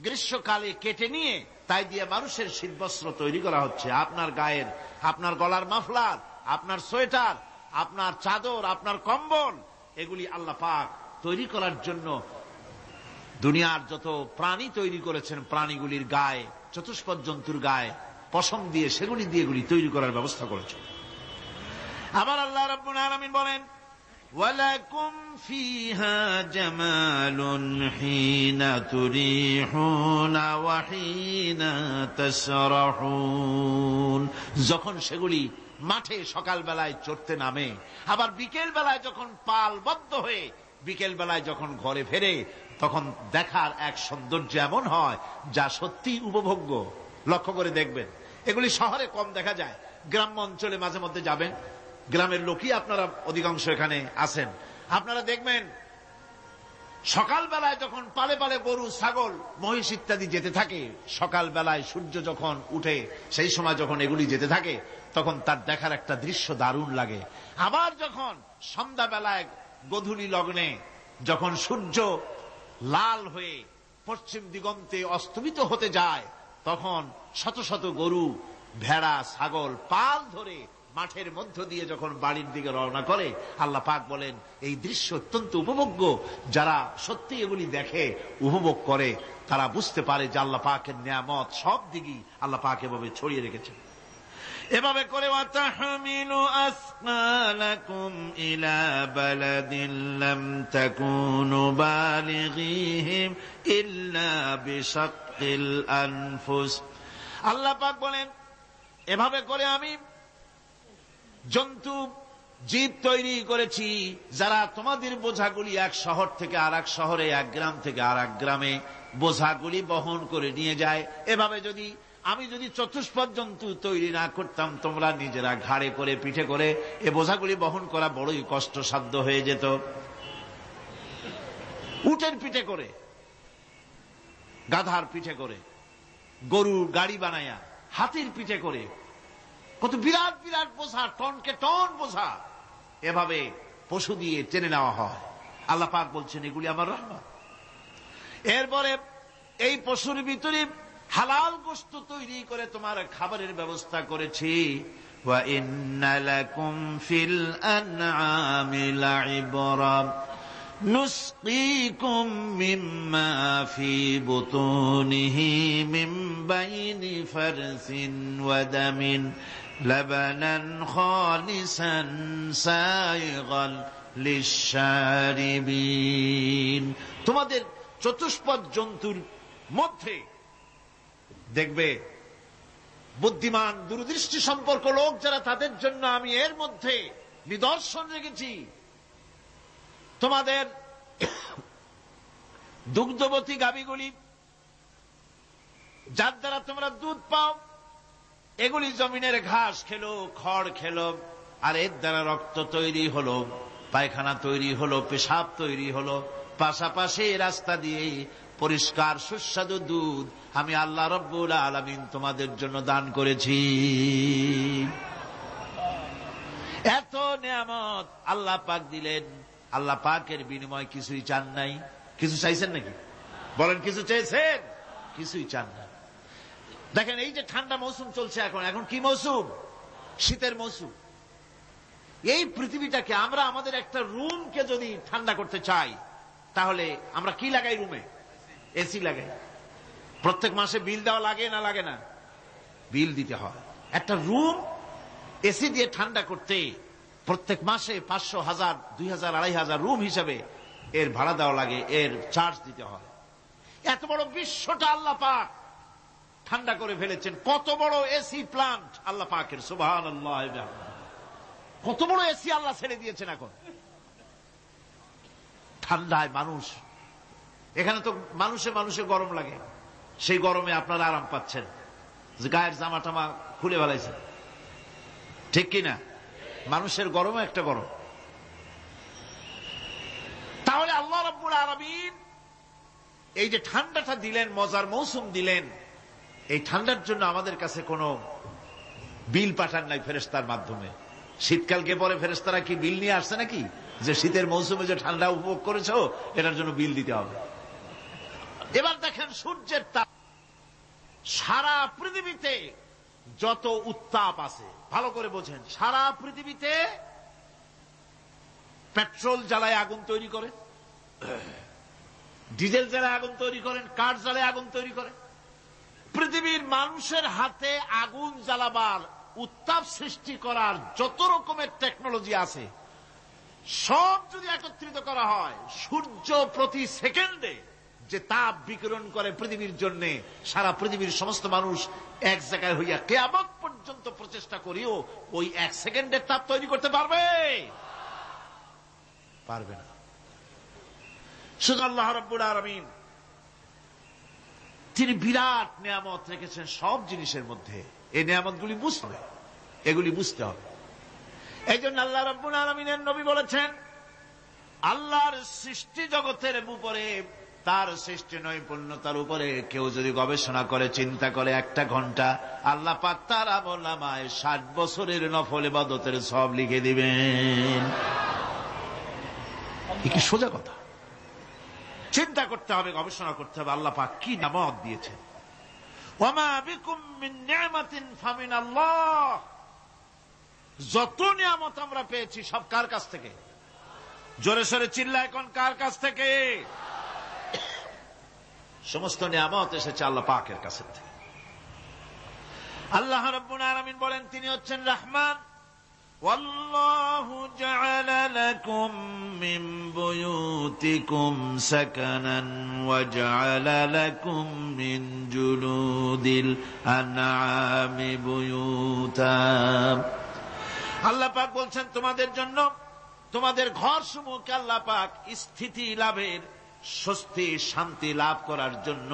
গ্রীষ্মকালে কেটে নিয়ে তাই দিয়ে মানুষের শীতবস্ত্র তৈরি করা হচ্ছে। আপনার গায়ের, আপনার গলার মাফলার, আপনার সোয়েটার, আপনার চাদর, আপনার কম্বল, এগুলি আল্লাহ পাক তৈরি করার জন্য দুনিয়ার যত প্রাণী তৈরি করেছেন, প্রাণীগুলির গায়ে, চতুষ্পদ জন্তুর গায়ে পশম দিয়ে, সেগুলি দিয়ে এগুলি তৈরি করার ব্যবস্থা করেছেন। আবার আল্লাহ রাব্বুল আলামিন বলেন, ওয়ালাকুম ফিহা জামালুন হিনা তুরিহুনা ওয়া হিনা তাসরাহুন। যখন সেগুলি মাঠে সকাল বেলায় চড়তে নামে, আবার বিকেল বেলায় যখন পালবদ্ধ হয়ে বিকেল বেলায় যখন ঘরে ফেরে, তখন দেখার এক সৌন্দর্য এমন হয় যা সত্যি উপভোগ্য। লক্ষ্য করে দেখবেন, এগুলি শহরে কম দেখা যায়, গ্রাম্য অঞ্চলে মাঝে মধ্যে যাবেন, গ্রামের লোকই আপনারা অধিকাংশ এখানে আছেন, আপনারা দেখবেন সকাল বেলায় যখন পালে পালে গরু, ছাগল, মহিষ ইত্যাদি যেতে থাকে, সকাল বেলায় সূর্য যখন উঠে সেই সময় যখন এগুলি যেতে থাকে, তখন তার দেখার একটা দৃশ্য দারুণ লাগে। আবার যখন সন্ধ্যা বেলায় গোধূলি লগ্নে যখন সূর্য লাল হয়ে পশ্চিম দিগন্তে অস্তমিত হতে যায়, তখন শত শত গরু, ভেড়া, ছাগল পাল ধরে মাঠের মধ্য দিয়ে যখন বাড়ির দিকে রওনা করে, আল্লাহ পাক বলেন এই দৃশ্য অত্যন্ত উপভোগ্য। যারা সত্যি এগুলি দেখে, উপভোগ করে, তারা বুঝতে পারে যে আল্লাহ পাকের নিয়ামত সব দিকেই আল্লাহ পাক এভাবে ছড়িয়ে রেখেছেন। এভাবে করে ওয়াতাহমিলু আসকালাকুম ইলা বালাদিন লাম তাকুনু বালিগিহিম ইল্লা বিশাক্কিল আনফুস। আল্লাহ পাক বলেন, এভাবে করে আমি জন্তু, জীব তৈরি করেছি যারা তোমাদের বোঝাগুলি এক শহর থেকে আর এক শহরে, এক গ্রাম থেকে আর এক গ্রামে বোঝাগুলি বহন করে নিয়ে যায়। এভাবে আমি যদি চতুষ্পদ জন্তু তৈরি না করতাম, তোমরা নিজেরা ঘাড়ে করে, পিঠে করে এ বোঝাগুলি বহন করা বড়ই কষ্টসাধ্য হয়ে যেত। উটের পিঠে করে, গাধার পিঠে করে, গরুর গাড়ি বানায়া, হাতির পিঠে করে, কত বিরাট বিরাট বোঝা, টনকে টন বোঝা এভাবে পশু দিয়ে টেনে নেওয়া হয়। আল্লাহ পাক বলছেন এগুলি আমার রহমত। এরপরে এই পশুর ভিতরে হালাল গোশত তৈরি করে তোমার খাবারের ব্যবস্থা করেছি। ওয়া ইন্না লাকুম ফিল আনআমি লাইবরা নুসকিকুম মিম্মা ফি বুতুনিহি মিন বাইনি ফারসিন ওয়া দামিন লাবানান খালিসান সাইগান লিশশারিবিন। তোমাদের চতুষ্পদ জন্তুর মধ্যে দেখবে বুদ্ধিমান, দূরদৃষ্টি সম্পর্ক লোক যারা, তাদের জন্য আমি এর মধ্যে নিদর্শন রেখেছি। তোমাদের দুগ্ধবতী গাভীগুলি, যার দ্বারা তোমরা দুধ পাও, এগুলি জমিনের ঘাস খেলো, খড় খেলো, আর এর দ্বারা রক্ত তৈরি হলো, পায়খানা তৈরি হলো, পেশাব তৈরি হলো, পাশাপাশি রাস্তা দিয়ে পরিষ্কার সুস্বাদু দুধ আমি আল্লাহ রব্বুল আলামিন তোমাদের জন্য দান করেছি। এত নিয়ামত আল্লাহ পাক দিলেন, আল্লাহ পাকের বিনিময় কিছুই চান নাই। কিছু চাইছেন নাকি? বলেন, কিছু চেয়েছেন? কিছুই চান না। দেখেন, এই যে ঠান্ডা মৌসুম চলছে, এখন কি মৌসুম? শীতের মৌসুম। এই পৃথিবীটাকে আমরা, আমাদের একটা রুমকে যদি ঠান্ডা করতে চাই, তাহলে আমরা কি লাগাই? রুমে এসি লাগাই। প্রত্যেক মাসে বিল দেওয়া লাগে না লাগে না? বিল দিতে হয়। একটা রুম এসি দিয়ে ঠান্ডা করতে প্রত্যেক মাসে 500, 1000, 2000, 2500 রুম হিসাবে এর ভাড়া দেওয়া লাগে, এর চার্জ দিতে হয়। এত বড় বিশ্বটা আল্লাহ পাক ঠান্ডা করে ফেলেছেন। কত বড় এসি প্লান্ট আল্লাহ পাকের, সুবহানাল্লাহ। কত বড় এসি আল্লাহ ছেড়ে দিয়েছেন এখন। ঠান্ডায় মানুষ, এখানে তো মানুষে গরম লাগে, সেই গরমে আপনারা আরাম পাচ্ছেন, যে গায়ের জামা টামা খুলে ফেলাইছেন, ঠিক কিনা? মানুষের গরমও একটা গরম। তাহলে আল্লাহ রাব্বুল আলামিন এই যে ঠান্ডাটা দিলেন, মজার মৌসুম দিলেন, এই ঠান্ডার জন্য আমাদের কাছে কোনো বিল পাঠান নাই ফেরেশতার মাধ্যমে। শীতকালকে পরে ফেরেশতারা কি বিল নিয়ে আসছে নাকি, যে শীতের মৌসুমে যে ঠান্ডা উপভোগ করেছো এটার জন্য বিল দিতে হবে? এবার দেখেন সূর্যের তাপ, সারা পৃথিবীতে যত উত্তাপ আছে, ভালো করে বোঝেন, সারা পৃথিবীতে পেট্রোল জ্বালায় আগুন তৈরি করে, ডিজেল জ্বালে আগুন তৈরি করেন, কাঠ জ্বালে আগুন তৈরি করেন। পৃথিবীর মানুষের হাতে আগুন জ্বালাবার, উত্তাপ সৃষ্টি করার যত রকমের টেকনোলজি আছে, সব যদি একত্রিত করা হয়, সূর্য প্রতি সেকেন্ডে যে তাপ বিকিরণ করে পৃথিবীর জন্য, সারা পৃথিবীর সমস্ত মানুষ এক জায়গায় হইয়া কিয়ামত পর্যন্ত প্রচেষ্টা করিও ওই এক সেকেন্ডের তাপ তৈরি করতে পারবে? পারবে না। শুধু আল্লাহ রাব্বুল আলামিন তিনি বিরাট নিয়ামত রেখেছেন সব জিনিসের মধ্যে। এই নিয়ামতগুলি বুঝতে হবে, এগুলি বুঝতে হবে। এই জন্য আল্লাহ রাব্বুল আলামিনের নবী বলেছেন, আল্লাহর সৃষ্টি জগতের উপরে, তার সৃষ্টি নৈপুণ্যতার উপরে কেউ যদি গবেষণা করে, চিন্তা করে 1 ঘন্টা, আল্লাহ পাক তার আমলনামায় 60 বছরের নফল ইবাদতের সওয়াব লিখে দিবেন। কি সোজা কথা। চিন্তা করতে হবে, গবেষণা করতে হবে আল্লাহ পাক কি নিয়ামত দিয়েছেন। ওয়ামা বিকুম মিন নি'মাতিন ফামিনাল্লাহ। যত নিয়ামত আমরা পেয়েছি সব কার কাছ থেকে? জোরে সোরে চিল্লায় কোন কার কাছ থেকে? সমস্ত নিয়ামত এসেছে আল্লাহ পাকের কাছ থেকে। আল্লাহ রাব্বুল আলামিন বলেন তিনি হচ্ছেন রহমান। ওয়াল্লাহু জাআলা লাকুম মিন বুয়ুতিকুম সাকানান ওয়া জাআলা লাকুম মিন জুলুদিল আনআমি বুয়ুতা। আল্লাহ পাক বলছেন তোমাদের জন্য, তোমাদের ঘরসমূহকে আল্লাহ পাক স্থিতি লাভের, স্বস্তি শান্তি লাভ করার জন্য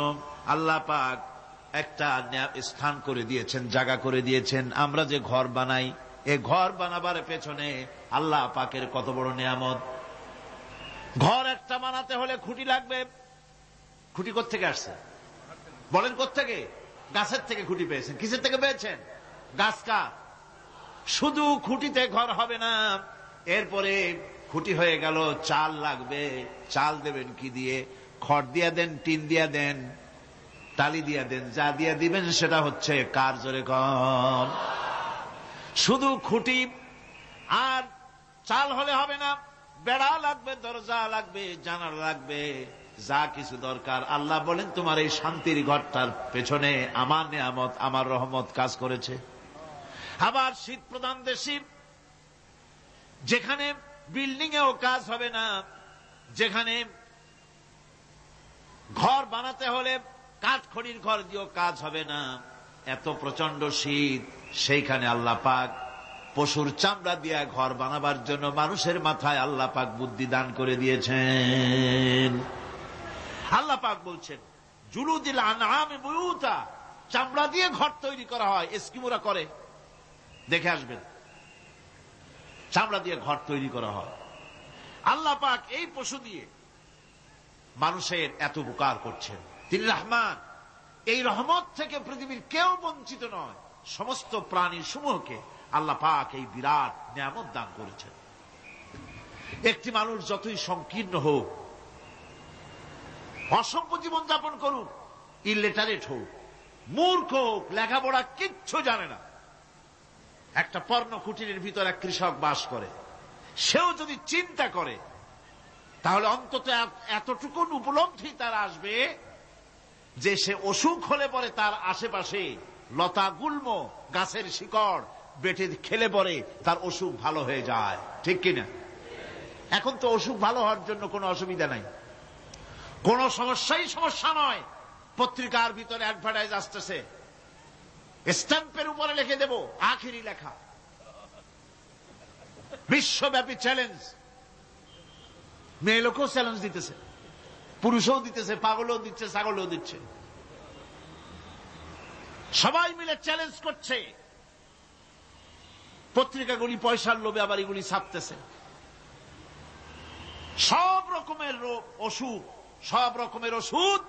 আল্লাহ পাক একটা স্থান করে দিয়েছেন, জায়গা করে দিয়েছেন। আমরা যে ঘর বানাই, এই ঘর বানাবার পেছনে আল্লাহ পাকের কত বড় নিয়ামত। ঘর একটা বানাতে হলে খুঁটি লাগবে। খুঁটি কোত্থেকে আসছে বলেন? কোত্থেকে? গাছের থেকে খুঁটি পেয়েছেন। কিসের থেকে পেয়েছেন? গাছ কা। শুধু খুঁটিতে ঘর হবে না, এরপরে খুঁটি হয়ে গেল, চাল লাগবে। চাল দেবেন কি দিয়ে? খড় দিয়া দেন, টিন দিয়া দেন, টালি দিয়া দেন, যা দিয়া দিবেন সেটা হচ্ছে কার? জোরে কম। শুধু খুঁটি আর চাল হলে হবে না, বেড়া লাগবে, দরজা লাগবে, জানালা লাগবে, যা কিছু দরকার। আল্লাহ বলেন তোমার এই শান্তির ঘরটার পেছনে আমার নিয়ামত, আমার রহমত কাজ করেছে। আবার শীত প্রধান দেশে যেখানে বিল্ডিং এও কাজ হবে না, যেখানে ঘর বানাতে হলে কাঠখড়ির ঘর দিয়েও কাজ হবে না, এত প্রচন্ড শীত, সেইখানে আল্লাহ পাক পশুর চামড়া দিয়ে ঘর বানাবার জন্য মানুষের মাথায় আল্লাহ পাক বুদ্ধি দান করে দিয়েছেন। আল্লাহ পাক বলছেন জুলুদিল আনআমি বুয়ুতা, চামড়া দিয়ে ঘর তৈরি করা হয়। এস্কিমোরা করে, দেখে আসবেন, চামড়া দিয়ে ঘর তৈরি করা হয়। আল্লাহ পাক এই পশু দিয়ে মানুষের এত উপকার করছেন। তিনি রহমান। এই রহমত থেকে পৃথিবীর কেউ বঞ্চিত নয়। সমস্ত প্রাণী সমূহকে আল্লাহ পাক এই বিরাট নিয়ামত দান করেছেন। একটি মানুষ যতই সংকীর্ণ হোক, অসভ্য জীবন যাপন করুক, ইলিটারেট হোক, মূর্খ হোক, লেখাপড়া কিচ্ছু জানে না, একটা পর্ণ কুটিরের ভিতর এক কৃষক বাস করে, সেও যদি চিন্তা করে তাহলে অন্তত এতটুকু উপলব্ধি তার আসবে যে সে অসুখ হলে পরে তার আশেপাশে লতা গুল্ম, গাছের শিকড় বেটে খেলে পরে তার অসুখ ভালো হয়ে যায়। ঠিক কিনা? এখন তো অসুখ ভালো হওয়ার জন্য কোনো অসুবিধা নাই, কোন সমস্যাই সমস্যা নয়। পত্রিকার ভিতরে অ্যাডভার্টাইজ আসতেছে, স্ট্যাম্পের উপরে লিখে দেব, আখেরি লেখা, বিশ্বব্যাপী চ্যালেঞ্জ। মেয়ে লোকও চ্যালেঞ্জ দিতেছে, পুরুষও দিতেছে, পাগলও দিচ্ছে, ছাগলও দিচ্ছে, সবাই মিলে চ্যালেঞ্জ করছে। পত্রিকাগুলি পয়সার লোভে আবার এগুলি ছাপতেছে। সব রকমের অসুখ, সব রকমের ওষুধ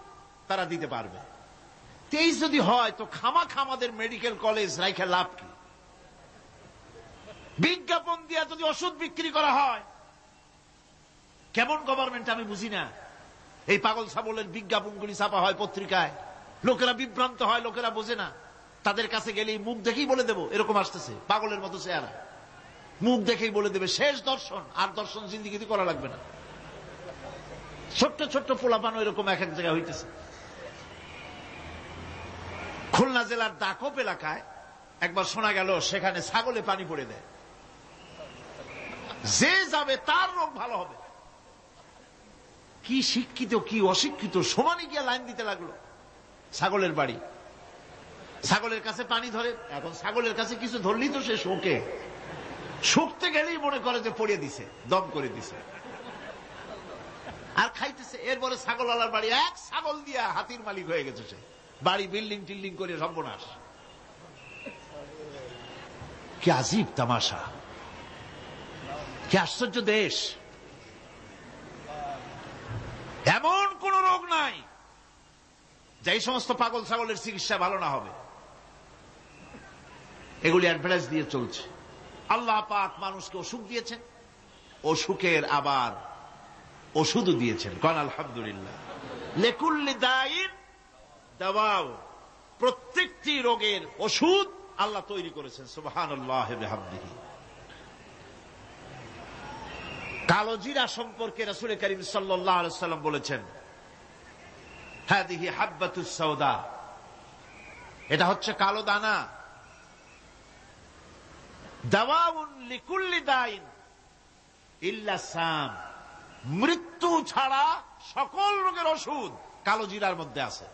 তারা দিতে পারবে। 23 যদি হয় তো খামাখা আমাদের মেডিকেল কলেজ রাইখা লাভ কি? বিজ্ঞাপন দিয়া যদি ওষুধ বিক্রি করা হয়, কেমন গভর্নমেন্ট আমি বুঝি না। এই পাগল ছাগলের বিজ্ঞাপনগুলি ছাপা হয় পত্রিকায়, লোকেরা বিভ্রান্ত হয়, লোকেরা বোঝে না। তাদের কাছে গেলেই মুখ দেখেই বলে দেব এরকম আসতেছে, পাগলের মতো চেহারা, মুখ দেখেই বলে দেবে শেষ দর্শন, আর দর্শন জিন্দিগিতে করা লাগবে না। ছোট্ট ছোট্ট পোলাপান এরকম এক এক জায়গায় হইতেছে। খুলনা জেলার দাকপ এলাকায় একবার শোনা গেল সেখানে ছাগলে পানি পড়ে দেয়, যে যাবে তার রোগ ভালো হবে। কি শিক্ষিত কি অশিক্ষিত সমানে গিয়া লাইন দিতে লাগলো। ছাগলের বাড়ি, ছাগলের কাছে পানি ধরে। এখন ছাগলের কাছে কিছু ধরলেই তো সে শোকে, শুকতে গেলেই মনে করে যে পড়িয়ে দিছে, দম করে দিছে, আর খাইতেছে। এরপরে ছাগলওয়ালার বাড়ি এক ছাগল দিয়া হাতির মালিক হয়ে গেছে সে, বাড়ি বিল্ডিং টিল্ডিং করে সর্বনাশ। কি আজীব তামাশা, কি আশ্চর্য দেশ। এমন কোন রোগ নাই যে এই সমস্ত পাগল ছাগলের চিকিৎসা ভালো না হবে। এগুলি অ্যাডভার্টাইজ দিয়ে চলছে। আল্লাহ পাক মানুষকে অসুখ দিয়েছেন, অসুখের আবার ওষুধও দিয়েছেন। কারণ আলহামদুলিল্লাহ, লিকুল্লি দাইন দাওয়াও, প্রত্যেকটি রোগের ওষুধ আল্লাহ তৈরি করেছেন। সুবহানাল্লাহ ওয়া বিহামদিহি। কালো জিরা সম্পর্কে রাসূল করিম সাল্লাল্লাহু আলাইহি ওয়াসাল্লাম বলেছেন, হাদিহি হাব্বাতুস সাওদা, এটা হচ্ছে কালো দানা। দাওয়াউন লিকুল্লি দাইন ইল্লা সাম, মৃত্যু ছাড়া সকল রোগের ওষুধ কালো জিরার মধ্যে আছে।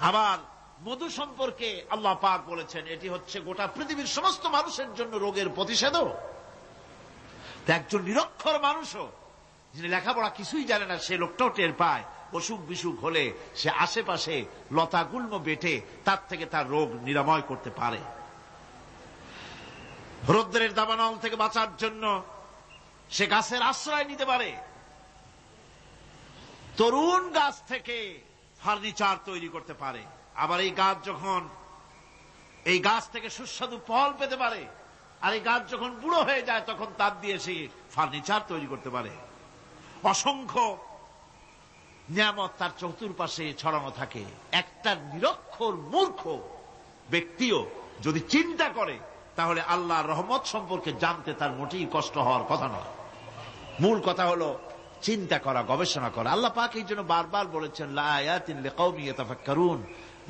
আবার মধু সম্পর্কে আল্লাহ পাক বলেছেন, এটি হচ্ছে গোটা পৃথিবীর সমস্ত মানুষের জন্য রোগের প্রতিষেধক। একজন নিরক্ষর মানুষও, যিনি লেখাপড়া কিছুই জানে না, সে লোকটাও টের পায় অসুখ বিসুখ হলে সে আশেপাশে লতা গুল্ম বেটে তার থেকে তার রোগ নিরাময় করতে পারে। রৌদ্রের দাবানল থেকে বাঁচার জন্য সে গাছের আশ্রয় নিতে পারে। তরুণ গাছ থেকে ফার্নিচার তৈরি করতে পারে। আবার এই গাছ যখন, এই গাছ থেকে সুস্বাদু ফল পেতে পারে, আর এই গাছ যখন বুড়ো হয়ে যায় তখন তার দিয়ে সে ফার্নিচার তৈরি করতে পারে। অসংখ্য নিয়ামত তার চতুর্পাশে ছড়ানো থাকে। একটা নিরক্ষর মূর্খ ব্যক্তিও যদি চিন্তা করে তাহলে আল্লাহর রহমত সম্পর্কে জানতে তার মোটেই কষ্ট হওয়ার কথা নয়। মূল কথা হলো চিন্তা করা, গবেষণা করা। আল্লাহ পাক এই জন্য বারবার বলেছেন, লা আয়াতিন লিকাওমি ইয়াতাফাক্কারুন,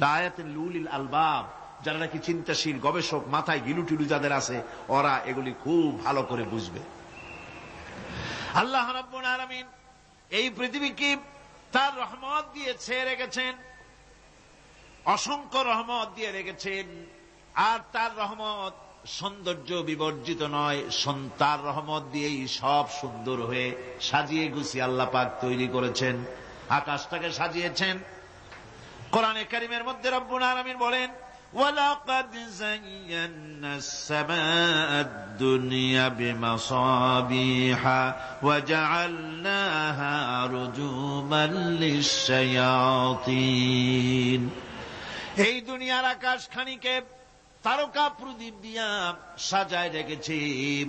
লা আয়াতিন লিউলিল আলবাব, যারা নাকি চিন্তাশীল গবেষক, মাথায় গিলুটিলু যাদের আছে, ওরা এগুলি খুব ভালো করে বুঝবে। আল্লাহ রাব্বুল আলামিন এই পৃথিবীকে তার রহমত দিয়ে ছেয়ে রেখেছেন, অসংখ্য রহমত দিয়ে রেখেছেন। আর তার রহমত সৌন্দর্য বিবর্জিত নয়, তার রহমত দিয়েই সব সুন্দর হয়ে সাজিয়ে গুছিয়ে আল্লাহ পাক তৈরি করেছেন। আকাশটাকে সাজিয়েছেন। কোরআনে কারীমের মধ্যে রব্বুল আলামিন বলেন, ওয়ালাকাদ যায়্যানাস সামাআদ দুনিয়া বিমাসাবিহা ওয়া জাআলনাহা রুজুমান লিশ-শায়াতিন। এই দুনিয়ার আকাশখানিকে তারকা প্রদীপ দিয়া সাজায় রেখেছি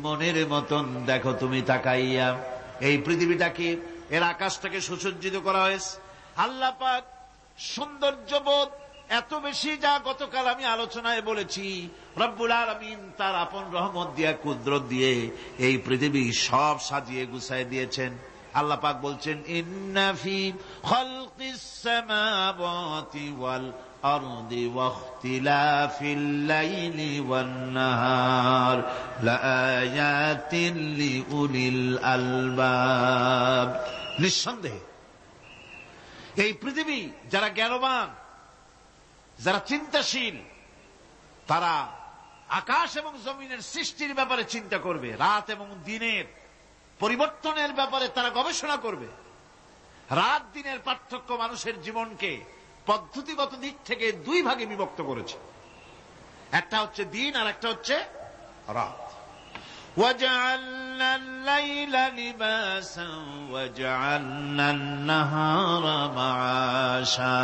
মনের মতন। দেখো তুমি তাকাইয়া, এই পৃথিবীটাকে, এর আকাশটাকে সুসজ্জিত করা হয়েছে। আল্লাহ পাক সৌন্দর্যবোধ এত বেশি, যা গতকাল আমি আলোচনায় বলেছি, রব্বুল আলামিন তার আপন রহমত দিয়া, কুদরত দিয়ে এই পৃথিবী সব সাজিয়ে গুছায় দিয়েছেন। আল্লাহ পাক বলছেন, ইন্না ফি খালকিস সামাওয়াতি ওয়াল আরদি ওয়াখতিলাফিল লাইলি ওয়ান নাহার লাআয়াতিন লিউলিল আলবাব। নিঃসন্দেহে এই পৃথিবী, যারা জ্ঞানবান, যারা চিন্তাশীল, তারা আকাশ এবং জমিনের সৃষ্টির ব্যাপারে চিন্তা করবে, রাত এবং দিনের পরিবর্তনের ব্যাপারে তারা গবেষণা করবে। রাত দিনের পার্থক্য মানুষের জীবনকে পদ্ধতিগত দিক থেকে দুই ভাগে বিভক্ত করেছে। একটা হচ্ছে দিন, আর একটা হচ্ছে রাত। وَجَعَلْنَا اللَّيْلَ لِبَاسًا وَجَعَلْنَا النَّهَارَ مَعَاشًا।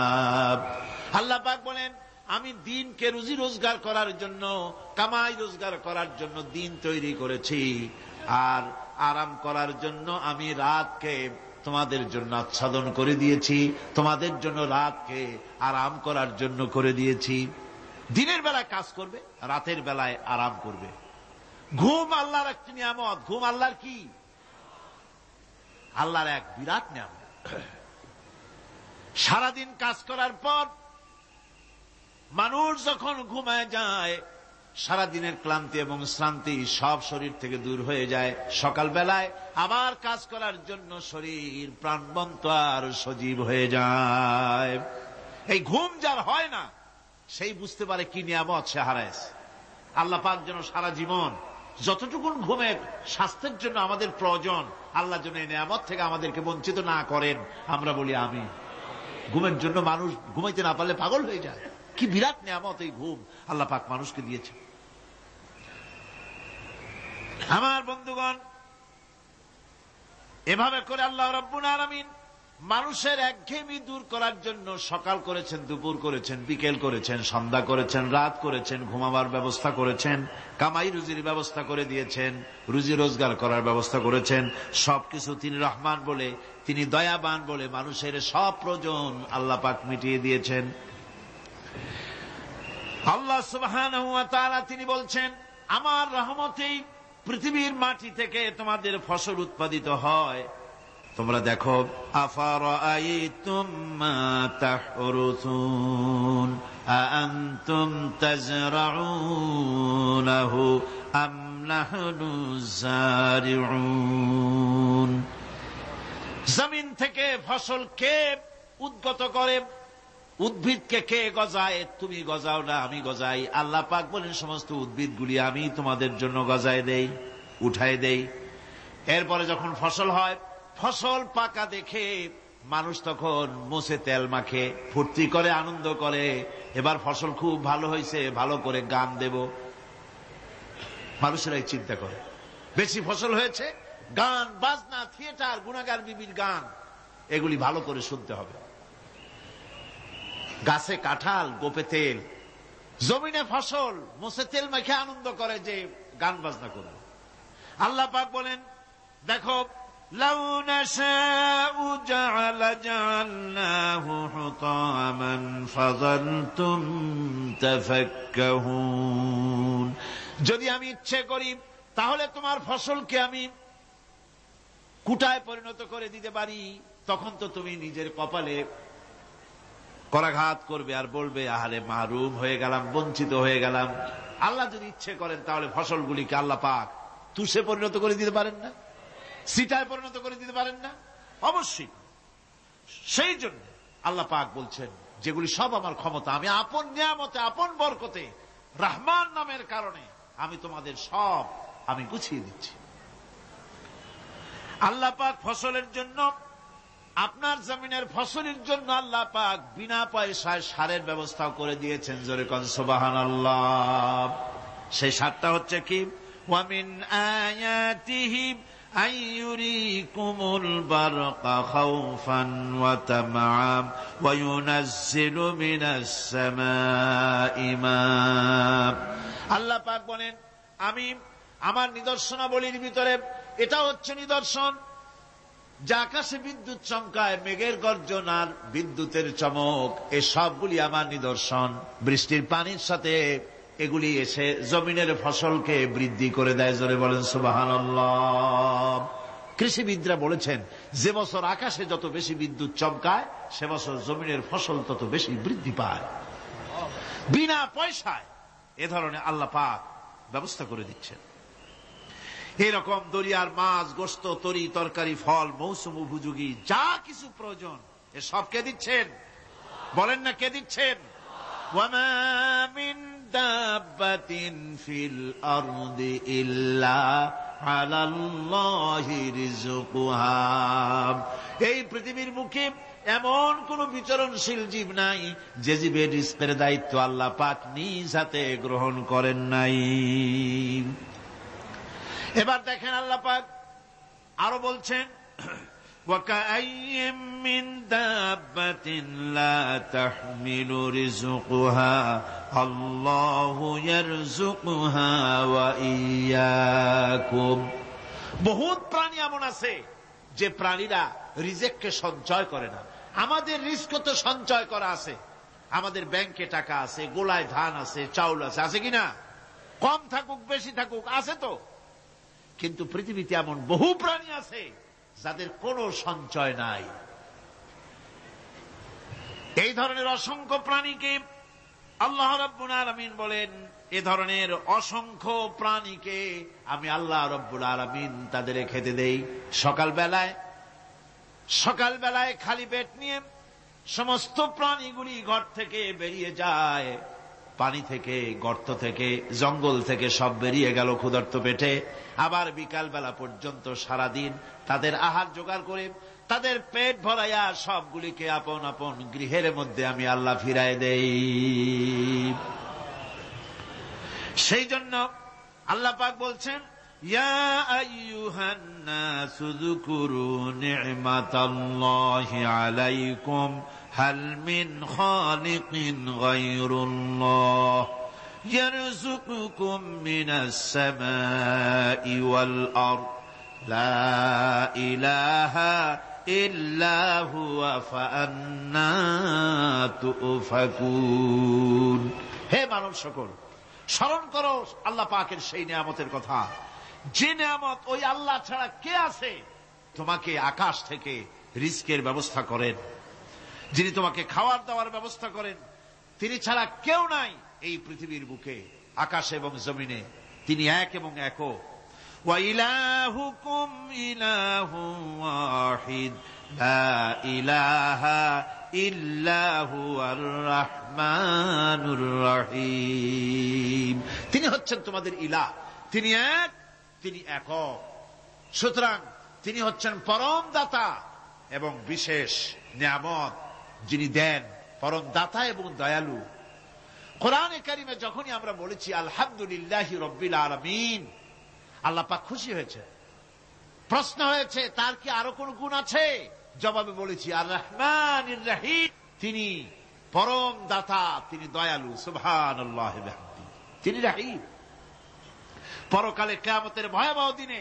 আল্লাহ পাক বলেন, আমি দিনকে রুজি রোজগার করার জন্য, কামাই রোজগার করার জন্য দিন তৈরি করেছি, আর আরাম করার জন্য আমি রাতকে তোমাদের জন্য আচ্ছাদন করে দিয়েছি। তোমাদের জন্য রাতকে আরাম করার জন্য করে দিয়েছি। দিনের বেলায় কাজ করবে, রাতের বেলায় আরাম করবে। ঘুম আল্লাহর একটি নিয়ামত। ঘুম আল্লাহর কি? আল্লাহর এক বিরাট নিয়ামত। সারাদিন কাজ করার পর মানুষ যখন ঘুমায় যায়, সারাদিনের ক্লান্তি এবং শ্রান্তি সব শরীর থেকে দূর হয়ে যায়। সকালবেলায় আবার কাজ করার জন্য শরীর প্রাণবন্ত আর সজীব হয়ে যায়। এই ঘুম যার হয় না, সেই বুঝতে পারে কি নিয়ামত সে হারাইছে। আল্লাহ পাক যেন সারা জীবন যতটুকুন ঘুমের স্বাস্থ্যের জন্য আমাদের প্রয়োজন, আল্লাহ যেন এই নিয়ামত থেকে আমাদেরকে বঞ্চিত না করেন। আমরা বলি আমিন। ঘুমের জন্য মানুষ ঘুমাইতে না পারলে পাগল হয়ে যায়। কি বিরাট নিয়ামত এই ঘুম আল্লাহ পাক মানুষকে দিয়েছে। আমার বন্ধুগণ, এভাবে করে আল্লাহ রাব্বুল আলামিন মানুষের একঘেয়েমি দূর করার জন্য সকাল করেছেন, দুপুর করেছেন, বিকেল করেছেন, সন্ধ্যা করেছেন, রাত করেছেন, ঘুমাবার ব্যবস্থা করেছেন, কামাই রুজির ব্যবস্থা করে দিয়েছেন, রুজি রোজগার করার ব্যবস্থা করেছেন। সবকিছু তিনি রহমান বলে, তিনি দয়াবান বলে মানুষের সব প্রয়োজন আল্লাহ পাক মিটিয়ে দিয়েছেন। আল্লাহ সুবহানাহু ওয়া তাআলা তিনি বলছেন, আমার রহমতেই পৃথিবীর মাটি থেকে তোমাদের ফসল উৎপাদিত হয়। তোমরা দেখো, আফারাআইতুম মা তাহরুসুন আআনতুম তাজরাউনাহু আম নাহনুজ জারিউন। জমিন থেকে ফসল কে উদ্গত করে, উদ্ভিদকে কে গজায়? তুমি গজাও না, আমি গজাই। আল্লাহ পাক বলেন, সমস্ত উদ্ভিদগুলি আমি তোমাদের জন্য গজায় দেই, উঠায় দেই। এরপরে যখন ফসল হয়, ফসল পাকা দেখে মানুষ তখন মুছে তেল মাখে, ফুর্তি করে, আনন্দ করে। এবার ফসল খুব ভালো হয়েছে, ভালো করে গান দেব। মানুষেরাই চিন্তা করে, বেশি ফসল হয়েছে, গান বাজনা, থিয়েটার, গুনাগার বিবির গান, এগুলি ভালো করে শুনতে হবে। গাছে কাঁঠাল, গোপে তেল, জমিনে ফসল, মুছে তেল মাখে আনন্দ করে যে গান বাজনা করবে। আল্লাহ পাক বলেন, দেখো, লাউ নাশাউ জাআলনাহু হুতামান ফাযালতুম তাফাক্কাহুন। যদি আমি ইচ্ছে করি তাহলে তোমার ফসলকে আমি কুটায় পরিণত করে দিতে পারি। তখন তো তুমি নিজের কপালে করাঘাত করবে আর বলবে, আহারে মাহরুম হয়ে গেলাম, বঞ্চিত হয়ে গেলাম। আল্লাহ যদি ইচ্ছে করেন তাহলে ফসলগুলিকে আল্লাহ পাক তুষে পরিণত করে দিতে পারেন না? সিটায় পরিণত করে দিতে পারেন না? অবশ্যই। সেই জন্য আল্লাহ পাক বলছেন, যেগুলি সব আমার ক্ষমতা, আমি আপন নিয়ামতে, আপন বরকতে, রহমান নামের কারণে আমি তোমাদের সব আমি গুছিয়ে দিচ্ছি। আল্লাহ পাক ফসলের জন্য, আপনার জমিনের ফসলের জন্য আল্লাহ পাক বিনা পয়সায় সারের ব্যবস্থাও করে দিয়েছেন। জোরে কোন সুবহানাল্লাহ। সেই সারটা হচ্ছে কি? ওয়ামিন আয়াতিহি আইয়ুরিকুমুল বারকা খাউফান ওয়া তামআম ওয়া ইউনাজ্জিলু মিনাস সামাই মা। আল্লাহ পাক বলেন, আমি আমার নিদর্শনাবলীর ভিতরে এটা হচ্ছে নিদর্শন, যে আকাশে বিদ্যুৎ চমকায়, মেঘের গর্জন আর বিদ্যুতের চমক, এ সবগুলি আমার নিদর্শন। বৃষ্টির পানির সাথে এগুলি এসে জমিনের ফসলকে বৃদ্ধি করে দেয়। জোরে বলেন সুবহানাল্লাহ। কৃষিবিদরা বলেছেন, যে বছর আকাশে যত বেশি বিদ্যুৎ চমকায়, সে বছর জমিনের ফসল তত বেশি বৃদ্ধি পায়। বিনা পয়সায় এ ধরনের আল্লাহ পাক ব্যবস্থা করে দিচ্ছেন। এরকম দরিয়ার মাছ, গোশত, তরি তরকারি, ফল, মৌসুম উপযোগী যা কিছু প্রয়োজন, এ সব কে দিচ্ছেন? বলেন না, কে দিচ্ছেন? ওয়ামা মিন দাব্বাতিন ফিল আরদি ইল্লা আলাল্লাহি রিজকুহা। এই পৃথিবীর মুখে এমন কোন বিচরণশীল জীব নাই যে জীবের রিজকের দায়িত্ব আল্লাহ পাক নিজ হাতে গ্রহণ করেন নাই। এবার দেখেন, আল্লাহ পাক আরো বলছেন, ওয়াকাআইয়িম মিন দাব্বাতিন লা তাহমিলু রিজকুহা আল্লাহু ইয়ারযুকুহা ওয়া ইয়্যাকুম। বহুত প্রাণী এমন আছে যে প্রাণীরা রিজেককে সঞ্চয় করে না। আমাদের রিজক তো সঞ্চয় করা আছে, আমাদের ব্যাংকে টাকা আছে, গোলায় ধান আছে, চাউল আছে, আছে কিনা? কম থাকুক বেশি থাকুক, আছে তো। কিন্তু পৃথিবীতে এমন বহু প্রাণী আছে যাদের কোনো সঞ্চয় নাই। এই ধরনের অসংখ্য প্রাণীকে আল্লাহ রাব্বুল আলামিন বলেন, এ ধরনের অসংখ্য প্রাণীকে আমি আল্লাহ রাব্বুল আলামিন তাদের খেতে দেই। সকালবেলায় খালি পেট নিয়ে সমস্ত প্রাণীগুলি ঘর থেকে বেরিয়ে যায়, পানি থেকে, গর্ত থেকে, জঙ্গল থেকে সব বেরিয়ে গেল ক্ষুধার্ত পেটে। আবার বিকালবেলা পর্যন্ত সারাদিন তাদের আহার জোগাড় করে তাদের পেট ভরাইয়া সবগুলিকে আপন আপন গৃহের মধ্যে আমি আল্লাহ ফিরায় দেই। সেই জন্য আল্লাহ পাক বলছেন, ইয়া আইয়ুহান নাসু যকুরু নি'মাতাল্লাহি আলাইকুম হাল মিন খালিকিন গায়রুল্লাহ ইয়ারযুকুকুম মিনাস সামাই ওয়াল আরদ লা ইলাহা ইল্লা হুয়া ফাআন্না তুফাকুন। হে মানব সকল, স্মরণ করো আল্লাহ পাকের সেই নিয়ামতের কথা, যে নিয়ামত ওই আল্লাহ ছাড়া কে আছে? তোমাকে আকাশ থেকে রিজকের ব্যবস্থা করেন, যিনি তোমাকে খাওয়ার দাওয়ার ব্যবস্থা করেন, তিনি ছাড়া কেউ নাই এই পৃথিবীর বুকে, আকাশে এবং জমিনে। তিনি এক এবং একক। ওয়া ইলাহুকুম ইলাহুন ওয়াহিদ লা ইলাহা ইল্লা হুয়ার রাহমানুর রহিম। তিনি হচ্ছেন তোমাদের ইলাহ, তিনি এক, তিনি একক। সুতরাং তিনি হচ্ছেন পরম দাতা এবং বিশেষ নিয়ামত যিনি দেন, পরম দাতা এবং দয়ালু। কোরআনে কারিমে যখনই আমরা বলেছি আলহামদুলিল্লাহি রাব্বিল আলামিন, আল্লাহ পাক খুশি হয়েছে। প্রশ্ন হয়েছে তার কি আরো কোন গুণ আছে? জবাবে বলেছি আর রহমানির রহিম, তিনি পরম দাতা, তিনি দয়ালু। সুবহানাল্লাহি ওয়া বিহামদিহি, তিনি রহিম। পরকালে কিয়ামতের ভয়াবহ দিনে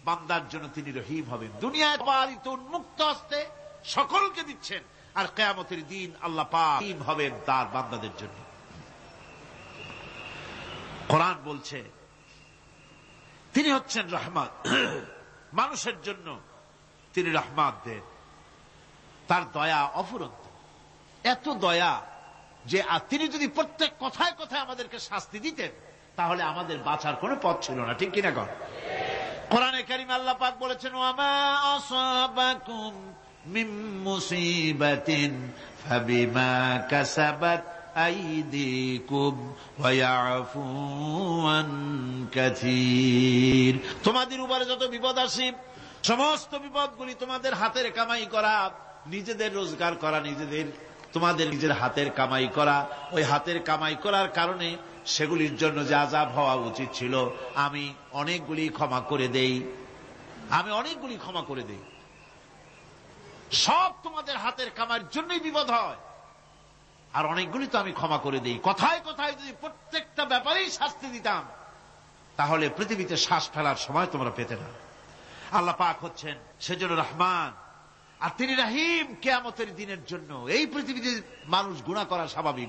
বান্দার জন্য তিনি রহিম হবেন। দুনিয়ায় পালিত উন্মুক্ত হস্তে সকলকে দিচ্ছেন, আর কিয়ামতের দিন আল্লাহ পাক রহিম হবেন তার বান্দাদের জন্য। কোরআন বলছে তিনি হচ্ছেন রহমত, মানুষের জন্য তিনি রহমত দেন। তার দয়া অফুরন্ত, এত দয়া যে তিনি যদি প্রত্যেক কথায় কথায় আমাদেরকে শাস্তি দিতেন তাহলে আমাদের বাঁচার কোনো পথ ছিল না। ঠিক কিনা কর? কোরআনে কারিমে আল্লাহ পাক বলেছেন, ওয়ামা আসাবাকুম মিন মুসিবাতিন ফাবিমা কাসাবাত আইদিকুম ওয়া ইয়াফু আন কাসীর। তোমাদের উপরে যত বিপদ আসে, সমস্ত বিপদগুলি তোমাদের হাতের কামাই করা, নিজেদের রোজগার করা, তোমাদের নিজের হাতের কামাই করা। ওই হাতের কামাই করার কারণে সেগুলির জন্য যে আযাব হওয়া উচিত ছিল, আমি অনেকগুলি ক্ষমা করে দেই, সব তোমাদের হাতের কামাইয়ের জন্যই বিপদ হয়, আর অনেকগুলি তো আমি ক্ষমা করে দেই। কথায় কথায় যদি প্রত্যেকটা ব্যাপারেই শাস্তি দিতাম তাহলে পৃথিবীতে শ্বাস ফেলার সময় তোমরা পেতে না। আল্লাহ পাক হচ্ছেন সেজন্য রহমান, আর তিনি রাহিম। কিয়ামতের দিনের জন্য এই পৃথিবীতে মানুষ গুনাহ করা স্বাভাবিক।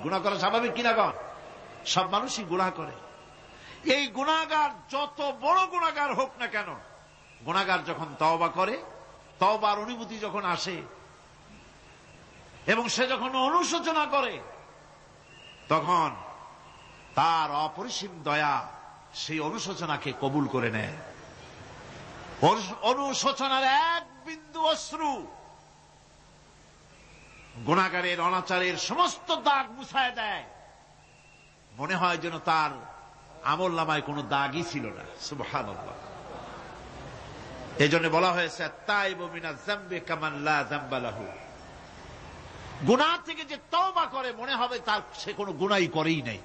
কিনা কর? সব মানুষই গুনাহ করে। এই গুনাহগার যত বড় গুনাহগার হোক না কেন, গুনাহগার যখন তওবা করে, তওবার অনুভূতি যখন আসে এবং সে যখন অনুশোচনা করে, তখন তার অপরিসীম দয়া সেই অনুশোচনাকে কবুল করে নেয়। অনুশোচনার এক বিন্দু অশ্রু গুনাহগারের অনাচারের সমস্ত দাগ মুছায় দেয়। মনে হয় যেন তার আমল নামায় কোনো দাগই ছিল না। সুবহানাল্লাহ। এই জন্য বলা হয়েছে তাইবু মিনাজ যামবি কামান লা যামবা লাহু। গুনাহ থেকে যে তওবা করে মনে হবে তার সে কোনো গুনাহই করেই নাই,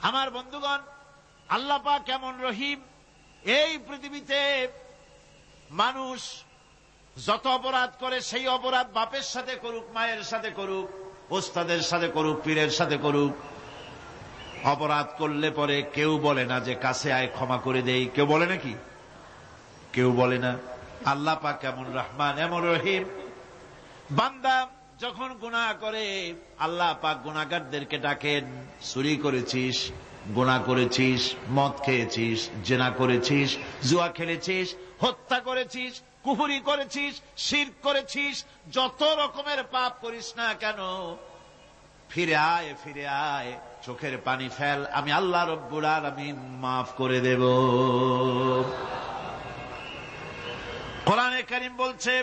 আমার বন্ধুগণ, আল্লাহ পাক কেমন রহিম! এই পৃথিবীতে মানুষ যত অপরাধ করে, সেই অপরাধ বাপের সাথে করুক, মায়ের সাথে করুক, ওস্তাদের সাথে করুক, পীরের সাথে করুক, অপরাধ করলে পরে কেউ বলে না যে কাছে আয় ক্ষমা করে দেই। কেউ বলে নাকি? কেউ বলে না। আল্লাহ পাক কেমন রহমান, এমন রহিম! বান্দা যখন গুনাহ করে আল্লাহ পাক গুনাহগারদেরকে ডাকেন, চুরি করেছিস, গুনাহ করেছিস, মদ খেয়েছিস, জিনা করেছিস, জুয়া খেলেছিস, হত্যা করেছিস, কুফরি করেছিস, শিরক করেছিস, যত রকমের পাপ করিস না কেন, ফিরে আয়, ফিরে আয়, চোখের পানি ফেল, আমি আল্লাহ রব্বুল আলামিন মাফ করে দেব। কোরআনে কারীম বলছে,